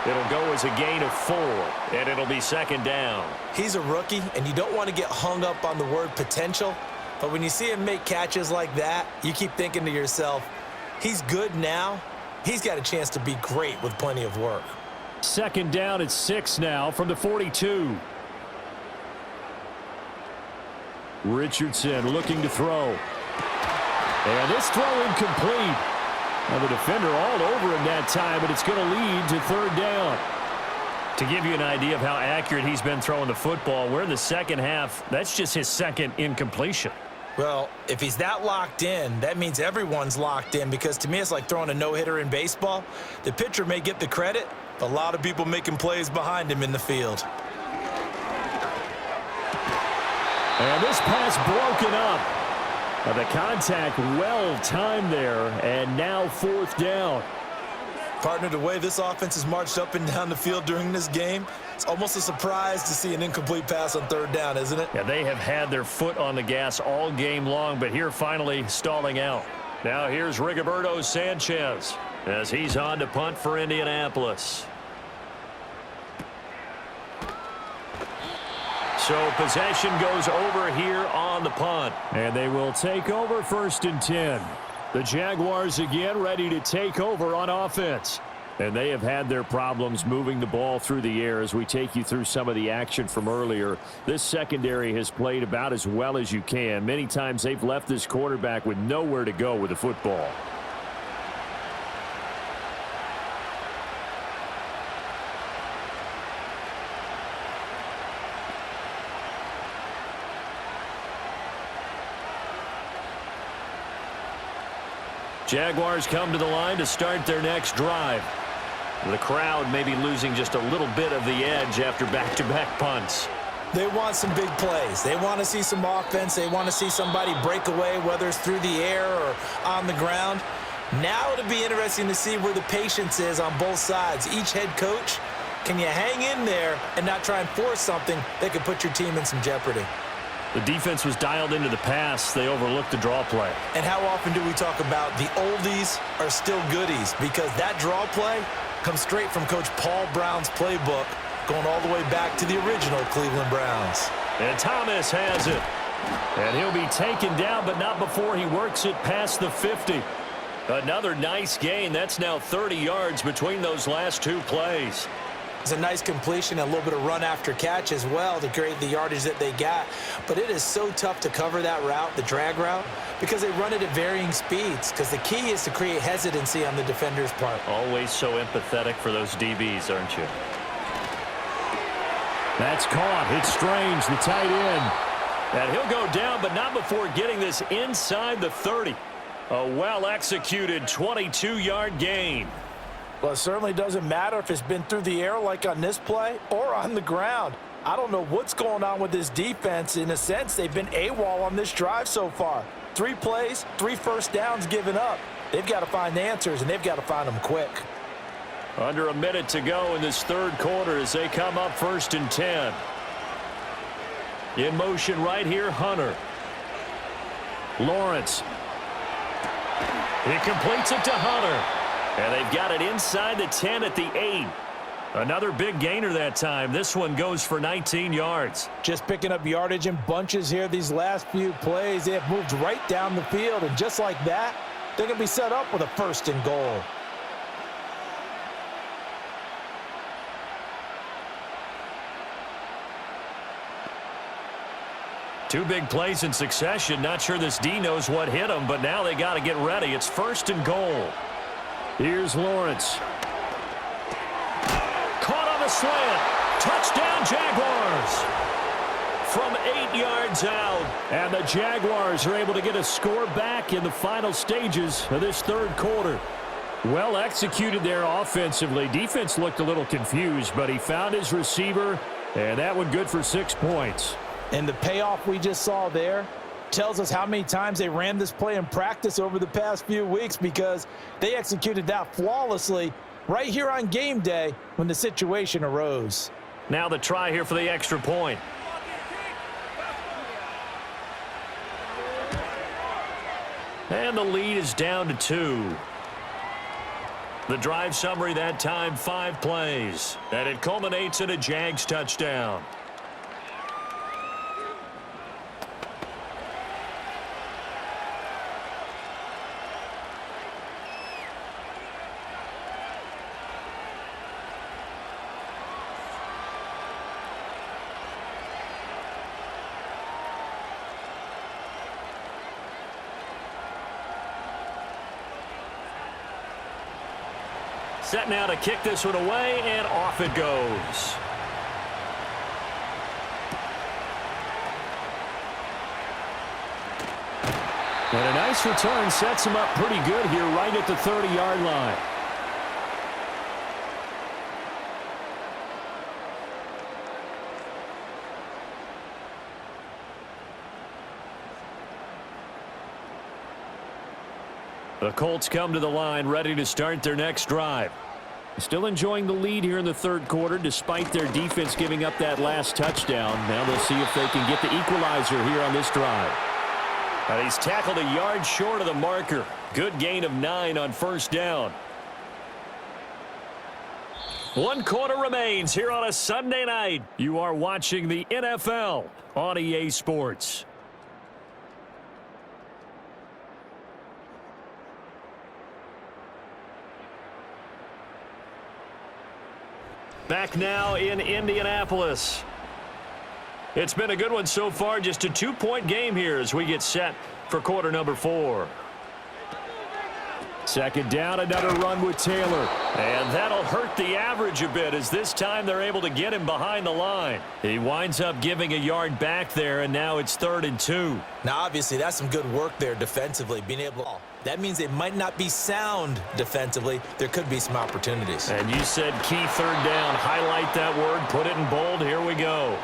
It'll go as a gain of 4, and it'll be second down. He's a rookie, and you don't want to get hung up on the word potential. But when you see him make catches like that, you keep thinking to yourself, he's good now. He's got a chance to be great with plenty of work. Second down at 6 now from the 42. Richardson looking to throw. And this throw incomplete. Now the defender all over him that time, but it's going to lead to third down. To give you an idea of how accurate he's been throwing the football, we're in the second half. That's just his second incompletion. Well, if he's that locked in, that means everyone's locked in because to me it's like throwing a no-hitter in baseball. The pitcher may get the credit, but a lot of people making plays behind him in the field. And this pass broken up. Now the contact well timed there, and now fourth down. Partner, the way this offense has marched up and down the field during this game, it's almost a surprise to see an incomplete pass on third down, isn't it? Yeah, they have had their foot on the gas all game long, but here finally stalling out. Now here's Rigoberto Sanchez as he's on to punt for Indianapolis. So possession goes over here on the punt. And they will take over 1st and 10. The Jaguars again ready to take over on offense. And they have had their problems moving the ball through the air as we take you through some of the action from earlier. This secondary has played about as well as you can. Many times they've left this quarterback with nowhere to go with the football. Jaguars come to the line to start their next drive. The crowd may be losing just a little bit of the edge after back-to-back punts. They want some big plays. They want to see some offense. They want to see somebody break away, whether it's through the air or on the ground. Now it'll be interesting to see where the patience is on both sides. Each head coach, can you hang in there and not try and force something that could put your team in some jeopardy? The defense was dialed into the pass. They overlooked the draw play. And how often do we talk about the oldies are still goodies? Because that draw play comes straight from Coach Paul Brown's playbook, going all the way back to the original Cleveland Browns. And Thomas has it. And he'll be taken down, but not before he works it past the 50. Another nice gain. That's now 30 yards between those last two plays. It's a nice completion, a little bit of run after catch as well to create the yardage that they got. But it is so tough to cover that route, the drag route, because they run it at varying speeds. Because the key is to create hesitancy on the defender's part. Always so empathetic for those DBs, aren't you? That's caught. It's Strange, the tight end. And he'll go down, but not before getting this inside the 30. A well-executed 22-yard gain. Well, it certainly doesn't matter if it's been through the air like on this play or on the ground. I don't know what's going on with this defense. In a sense, they've been AWOL on this drive so far. 3 plays, 3 first downs given up. They've got to find answers, and they've got to find them quick. Under a minute to go in this third quarter as they come up 1st and 10. In motion right here, Hunter. Lawrence. He completes it to Hunter. And they've got it inside the 10 at the 8. Another big gainer that time. This one goes for 19 yards. Just picking up yardage in bunches here these last few plays. They have moved right down the field, and just like that, they're going to be set up with a 1st and goal. Two big plays in succession. Not sure this D knows what hit him, but now they got to get ready. It's 1st and goal. Here's Lawrence. Caught on the slant. Touchdown, Jaguars. From 8 yards out. And the Jaguars are able to get a score back in the final stages of this third quarter. Well executed there offensively. Defense looked a little confused, but he found his receiver, and that one good for 6 points. And the payoff we just saw there tells us how many times they ran this play in practice over the past few weeks, because they executed that flawlessly right here on game day when the situation arose. Now the try here for the extra point. And the lead is down to 2. The drive summary that time, 5 plays. And it culminates in a Jags touchdown. Set now to kick this one away, and off it goes. And a nice return sets him up pretty good here right at the 30-yard line. The Colts come to the line, ready to start their next drive. Still enjoying the lead here in the third quarter, despite their defense giving up that last touchdown. Now they'll see if they can get the equalizer here on this drive. And he's tackled a yard short of the marker. Good gain of 9 on 1st down. 1 quarter remains here on a Sunday night. You are watching the NFL on EA Sports. Back now in Indianapolis. It's been a good one so far. Just a 2-point game here as we get set for quarter number 4. Second down, another run with Taylor. And that'll hurt the average a bit as this time they're able to get him behind the line. He winds up giving a yard back there, and now it's 3rd and 2. Now, obviously, that's some good work there defensively, being able to. That means they might not be sound defensively. There could be some opportunities. And you said key 3rd down. Highlight that word, put it in bold. Here we go.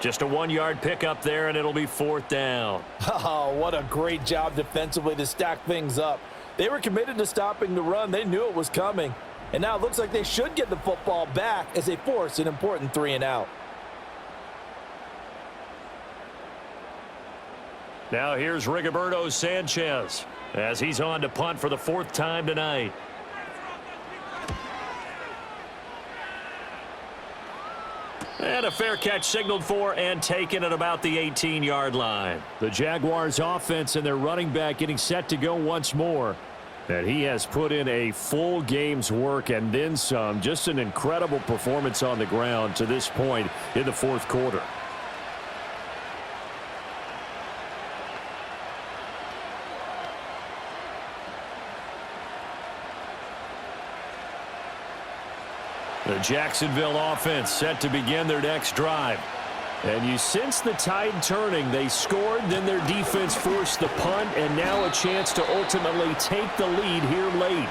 Just a 1-yard pickup there, and it'll be 4th down. Oh, what a great job defensively to stack things up. They were committed to stopping the run. They knew it was coming. And now it looks like they should get the football back as they force an important 3-and-out. Now here's Rigoberto Sanchez as he's on to punt for the 4th time tonight. And a fair catch signaled for and taken at about the 18-yard line. The Jaguars offense and their running back getting set to go once more. And he has put in a full game's work and then some. Just an incredible performance on the ground to this point in the 4th quarter. The Jacksonville offense set to begin their next drive. And you sense the tide turning. They scored, then their defense forced the punt, and now a chance to ultimately take the lead here late.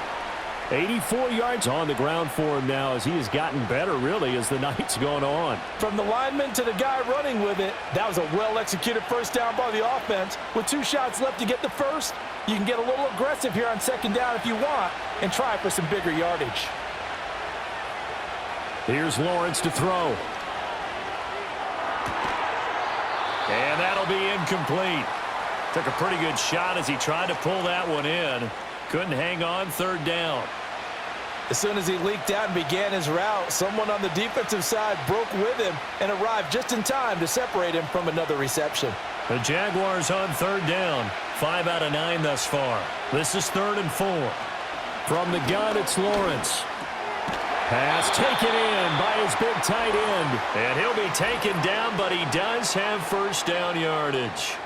84 yards on the ground for him now as he has gotten better, really, as the night's gone on. From the lineman to the guy running with it, that was a well-executed first down by the offense. With 2 shots left to get the first, you can get a little aggressive here on 2nd down if you want and try for some bigger yardage. Here's Lawrence to throw. And that'll be incomplete. Took a pretty good shot as he tried to pull that one in. Couldn't hang on 3rd down. As soon as he leaked out and began his route, someone on the defensive side broke with him and arrived just in time to separate him from another reception. The Jaguars on 3rd down. 5 out of 9 thus far. This is 3rd and 4. From the gun, it's Lawrence. Pass taken in by his big tight end. And he'll be taken down, but he does have first down yardage.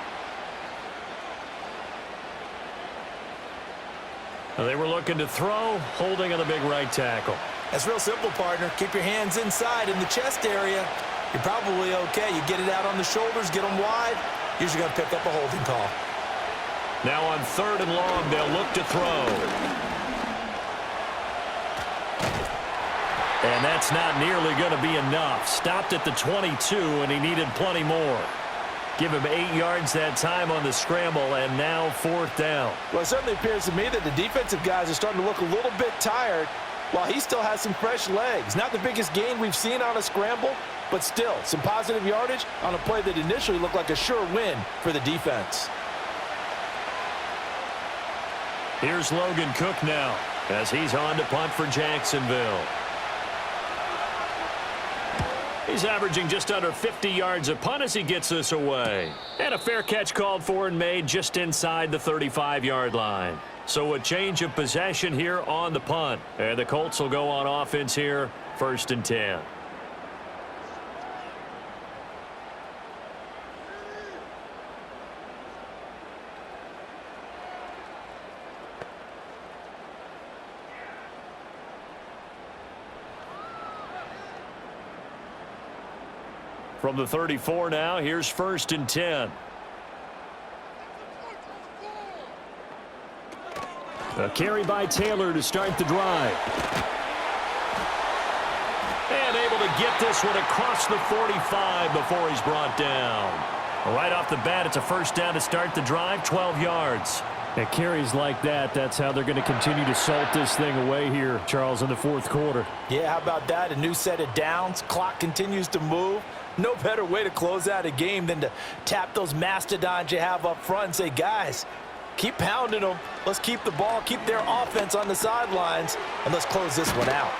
They were looking to throw, holding on the big right tackle. That's real simple, partner. Keep your hands inside in the chest area. You're probably okay. You get it out on the shoulders, get them wide. Usually going to pick up a holding call. Now on 3rd and long, they'll look to throw. And that's not nearly going to be enough. Stopped at the 22, and he needed plenty more. Give him 8 yards that time on the scramble, and now 4th down. Well, it certainly appears to me that the defensive guys are starting to look a little bit tired while he still has some fresh legs. Not the biggest gain we've seen on a scramble, but still some positive yardage on a play that initially looked like a sure win for the defense. Here's Logan Cook now as he's on to punt for Jacksonville. He's averaging just under 50 yards a punt as he gets this away. And a fair catch called for and made just inside the 35-yard line. So a change of possession here on the punt. And the Colts will go on offense here, 1st and 10. From the 34 now, here's 1st and 10. A carry by Taylor to start the drive. And able to get this one across the 45 before he's brought down. Right off the bat, it's a 1st down to start the drive, 12 yards. At carries like that, that's how they're going to continue to salt this thing away here, Charles, in the 4th quarter. Yeah, how about that? A new set of downs. Clock continues to move. No better way to close out a game than to tap those mastodons you have up front and say, guys, keep pounding them. Let's keep the ball, keep their offense on the sidelines, and let's close this one out.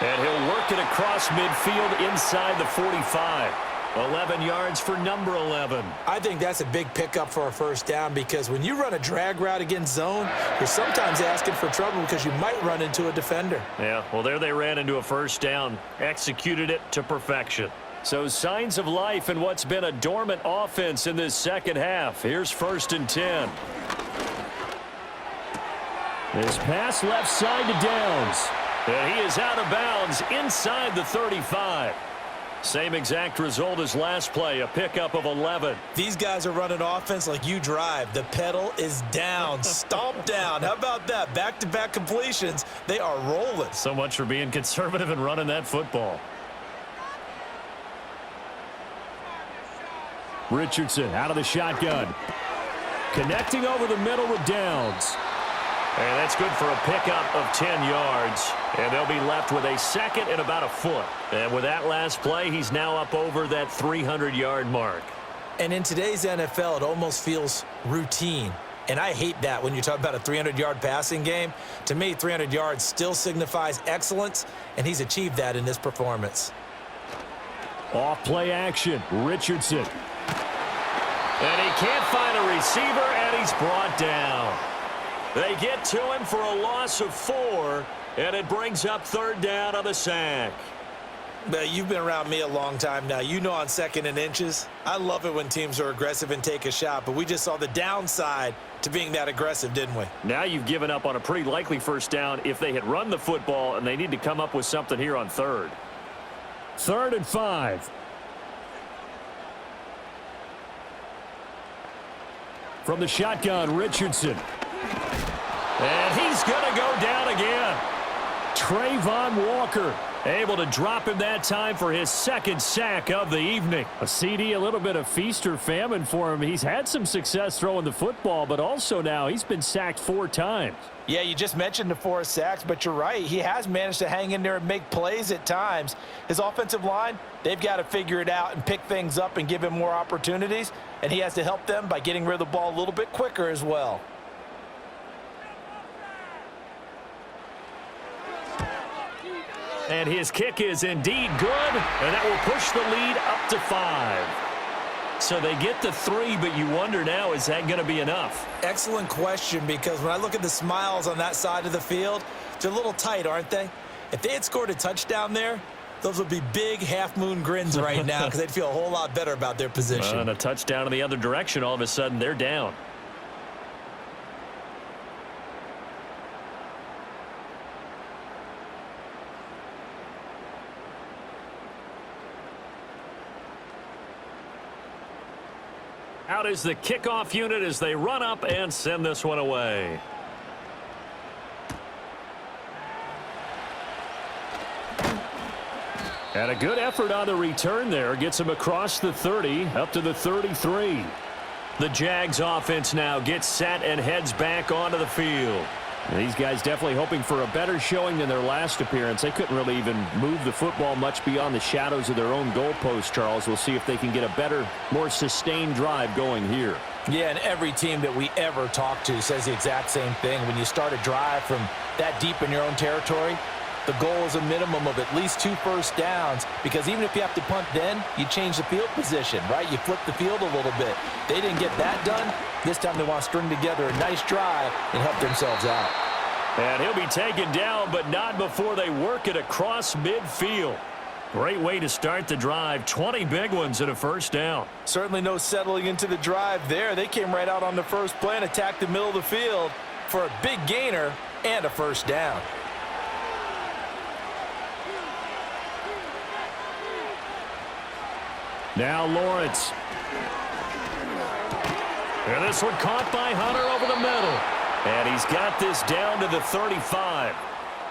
And he'll work it across midfield inside the 45. 11 yards for number 11. I think that's a big pickup for a 1st down because when you run a drag route against zone, you're sometimes asking for trouble because you might run into a defender. Yeah, well, there they ran into a 1st down. Executed it to perfection. So signs of life in what's been a dormant offense in this 2nd half. Here's 1st and 10. His pass left side to Downs. And he is out of bounds inside the 35. Same exact result as last play, a pickup of 11. These guys are running offense like you drive. The pedal is down, stomp down. How about that? Back-to-back completions. They are rolling. So much for being conservative and running that football. Richardson out of the shotgun. Connecting over the middle with Downs. And that's good for a pickup of 10 yards. And they'll be left with a second and about a foot. And with that last play, he's now up over that 300-yard mark. And in today's NFL, it almost feels routine. And I hate that when you talk about a 300-yard passing game. To me, 300 yards still signifies excellence, and he's achieved that in this performance. Off play action, Richardson. And he can't find a receiver, and he's brought down. They get to him for a loss of 4, and it brings up third down on the sack. But you've been around me a long time now. You know on 2nd and inches, I love it when teams are aggressive and take a shot, but we just saw the downside to being that aggressive, didn't we? Now you've given up on a pretty likely first down if they had run the football, and they need to come up with something here on third. 3rd and 5. From the shotgun, Richardson. And he's going to go down again. Trayvon Walker. Able to drop him that time for his second sack of the evening. A CD, a little bit of feast or famine for him. He's had some success throwing the football, but also now he's been sacked 4 times. Yeah, you just mentioned the 4 sacks, but you're right. He has managed to hang in there and make plays at times. His offensive line, they've got to figure it out and pick things up and give him more opportunities, and he has to help them by getting rid of the ball a little bit quicker as well. And his kick is indeed good, and that will push the lead up to 5. So they get the 3, but you wonder now, is that going to be enough? Excellent question, because when I look at the smiles on that side of the field, they're a little tight, aren't they? If they had scored a touchdown there, those would be big half-moon grins right now because they'd feel a whole lot better about their position. And a touchdown in the other direction, all of a sudden they're down. Out is the kickoff unit as they run up and send this one away. And a good effort on the return there. Gets him across the 30, up to the 33. The Jags offense now gets set and heads back onto the field. And these guys definitely hoping for a better showing than their last appearance. They couldn't really even move the football much beyond the shadows of their own goalpost, Charles. We'll see if they can get a better, more sustained drive going here. Yeah, and every team that we ever talk to says the exact same thing. When you start a drive from that deep in your own territory, the goal is a minimum of at least 2 first downs, because even if you have to punt then, you change the field position, right? You flip the field a little bit. They didn't get that done. This time they want to string together a nice drive and help themselves out. And he'll be taken down, but not before they work it across midfield. Great way to start the drive. 20 big ones and a first down. Certainly no settling into the drive there. They came right out on the first play and attacked the middle of the field for a big gainer and a first down. Now Lawrence. And this one caught by Hunter over the middle. And he's got this down to the 35.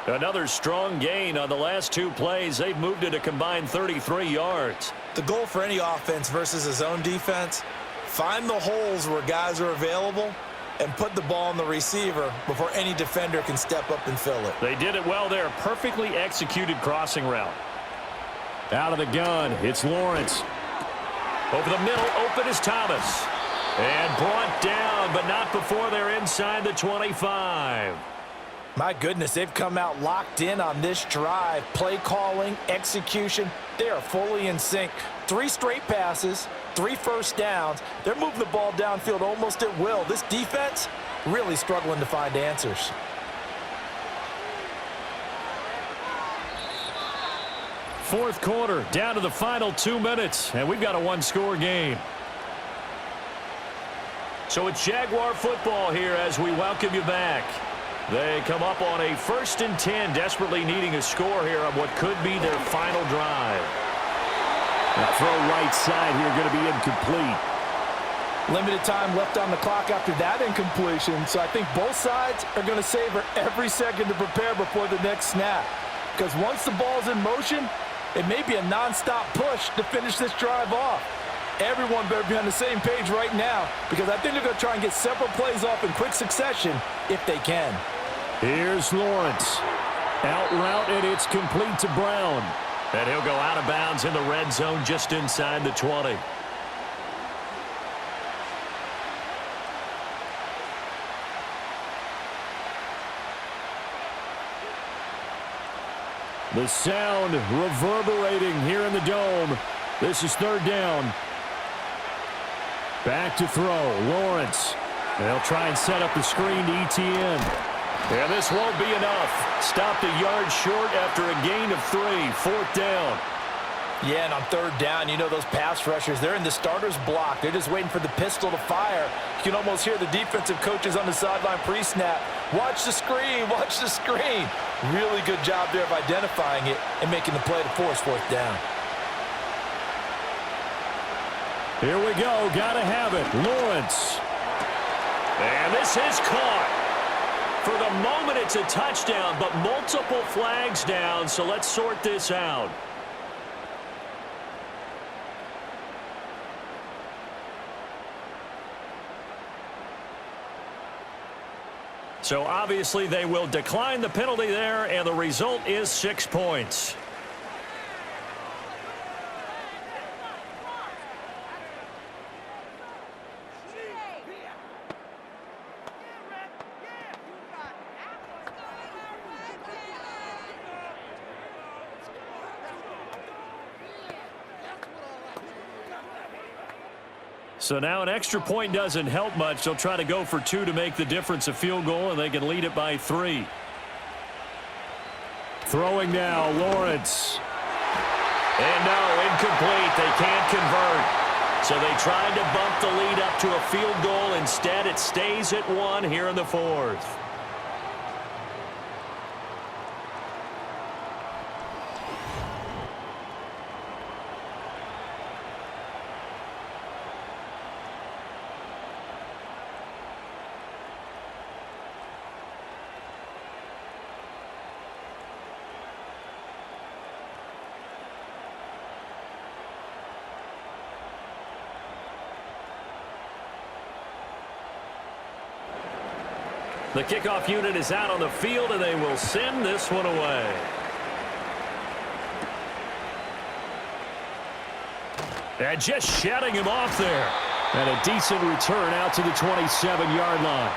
Another strong gain on the last 2 plays. They've moved it a combined 33 yards. The goal for any offense versus his own defense, find the holes where guys are available and put the ball on the receiver before any defender can step up and fill it. They did it well there. Perfectly executed crossing route. Out of the gun, it's Lawrence. Over the middle, open is Thomas. And brought down, but not before they're inside the 25. My goodness, they've come out locked in on this drive. Play calling, execution, they are fully in sync. 3 straight passes, 3 first downs. They're moving the ball downfield almost at will. This defense really struggling to find answers. Fourth quarter, down to the final 2 minutes, and we've got a 1-score game. So it's Jaguar football here as we welcome you back. They come up on a 1st and 10, desperately needing a score here on what could be their final drive. Now throw right side here, going to be incomplete. Limited time left on the clock after that incompletion, so I think both sides are going to savor every second to prepare before the next snap. Because once the ball's in motion, it may be a non-stop push to finish this drive off. Everyone better be on the same page right now, because I think they're going to try and get several plays off in quick succession if they can. Here's Lawrence. Out route, and it's complete to Brown. And he'll go out of bounds in the red zone just inside the 20. The sound reverberating here in the dome. This is 3rd down. Back to throw. Lawrence. They'll try and set up the screen to ETN. And this won't be enough. Stopped a yard short after a gain of 3. 4th down. Yeah, and on 3rd down, you know those pass rushers, they're in the starter's block. They're just waiting for the pistol to fire. You can almost hear the defensive coaches on the sideline pre-snap. Watch the screen, watch the screen. Really good job there of identifying it and making the play to force 4th down. Here we go. Got to have it. Lawrence. And this is caught. For the moment, it's a touchdown, but multiple flags down, so let's sort this out. So obviously they will decline the penalty there, and the result is 6 points. So now an extra point doesn't help much. They'll try to go for 2 to make the difference a field goal, and they can lead it by 3. Throwing now, Lawrence. And no, incomplete. They can't convert. So they tried to bump the lead up to a field goal. Instead, it stays at 1 here in the 4th. The kickoff unit is out on the field, and they will send this one away. And just shutting him off there. And a decent return out to the 27-yard line.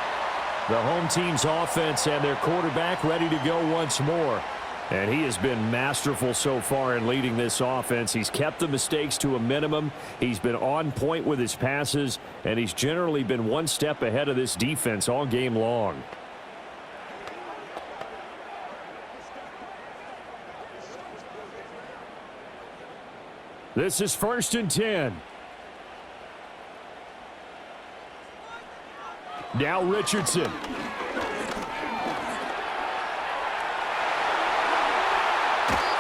The home team's offense and their quarterback ready to go once more. And he has been masterful so far in leading this offense. He's kept the mistakes to a minimum. He's been on point with his passes, and he's generally been one step ahead of this defense all game long. This is 1st and 10. Now Richardson.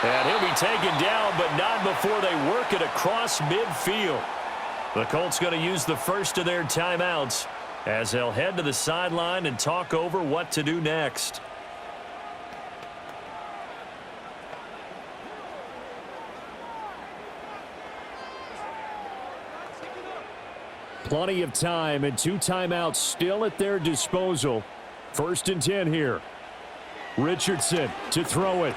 And he'll be taken down, but not before they work it across midfield. The Colts going to use the first of their timeouts as they'll head to the sideline and talk over what to do next. Plenty of time and 2 timeouts still at their disposal. 1st and 10 here. Richardson to throw it.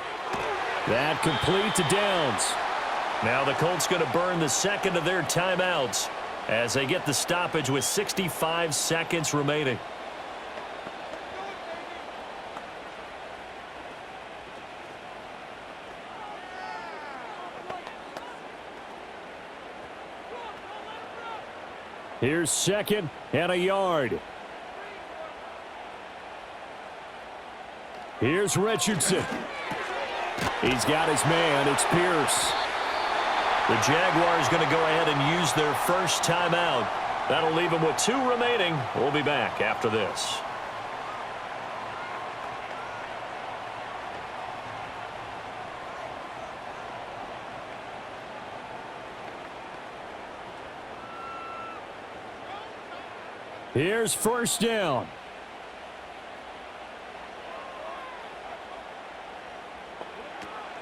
That complete to Downs. Now the Colts going to burn the second of their timeouts as they get the stoppage with 65 seconds remaining. Here's 2nd and a yard. Here's Richardson. He's got his man. It's Pierce. The Jaguars going to go ahead and use their first timeout. That'll leave them with 2 remaining. We'll be back after this. Here's first down.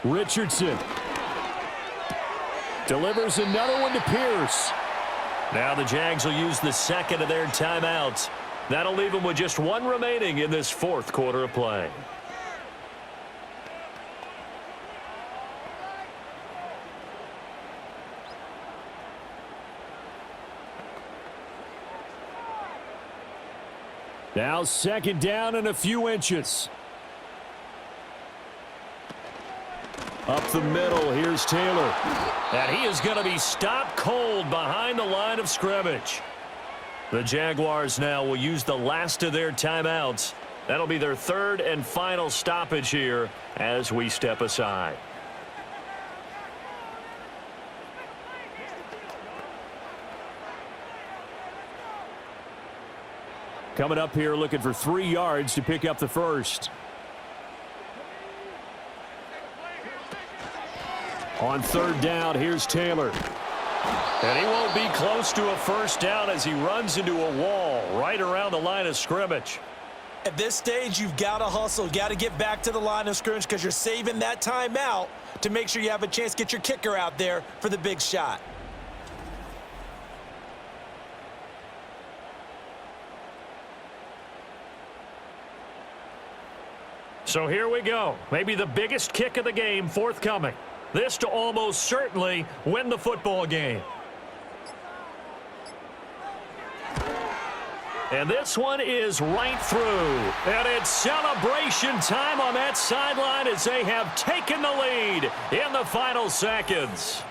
Richardson delivers another one to Pierce. Now the Jags will use the second of their timeouts. That'll leave them with just one remaining in this fourth quarter of play. Now second down and a few inches. Up the middle, here's Taylor. And he is going to be stopped cold behind the line of scrimmage. The Jaguars now will use the last of their timeouts. That'll be their third and final stoppage here as we step aside. Coming up here looking for 3 yards to pick up the first. On third down, here's Taylor. And he won't be close to a first down as he runs into a wall right around the line of scrimmage. At this stage, you've got to hustle. You've got to get back to the line of scrimmage because you're saving that timeout to make sure you have a chance to get your kicker out there for the big shot. So here we go. Maybe the biggest kick of the game forthcoming. This to almost certainly win the football game. And this one is right through. And it's celebration time on that sideline as they have taken the lead in the final seconds.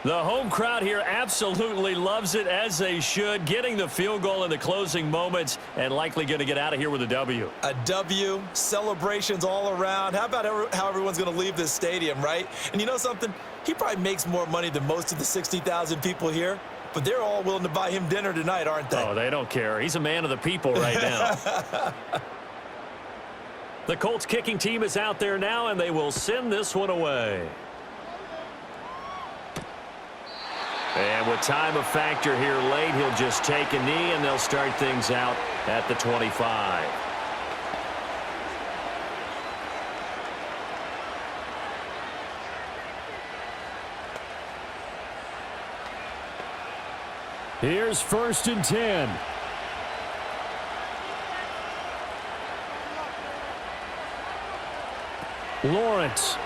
The home crowd here absolutely loves it, as they should, getting the field goal in the closing moments and likely going to get out of here with a W. A W, celebrations all around. How about how everyone's going to leave this stadium, right? And you know something? He probably makes more money than most of the 60,000 people here, but they're all willing to buy him dinner tonight, aren't they? Oh, they don't care. He's a man of the people right now. The Colts kicking team is out there now, and they will send this one away. And with time of factor here late, he'll just take a knee, and they'll start things out at the 25. Here's first and 10. Lawrence.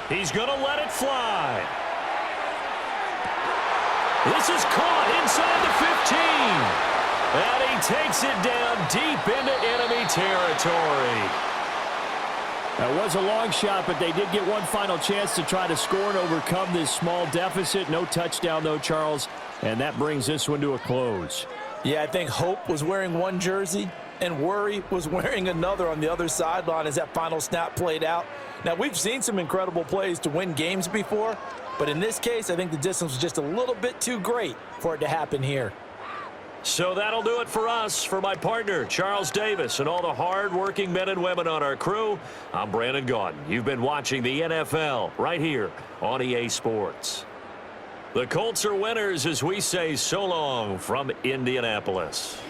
He's going to let it fly. This is caught inside the 15. And he takes it down deep into enemy territory. That was a long shot, but they did get one final chance to try to score and overcome this small deficit. No touchdown, though, Charles. And that brings this one to a close. Yeah, I think Hope was wearing one jersey and Worry was wearing another on the other sideline as that final snap played out. Now, we've seen some incredible plays to win games before, but in this case, I think the distance was just a little bit too great for it to happen here. So that'll do it for us. For my partner, Charles Davis, and all the hard-working men and women on our crew, I'm Brandon Gaudin. You've been watching the NFL right here on EA Sports. The Colts are winners as we say so long from Indianapolis.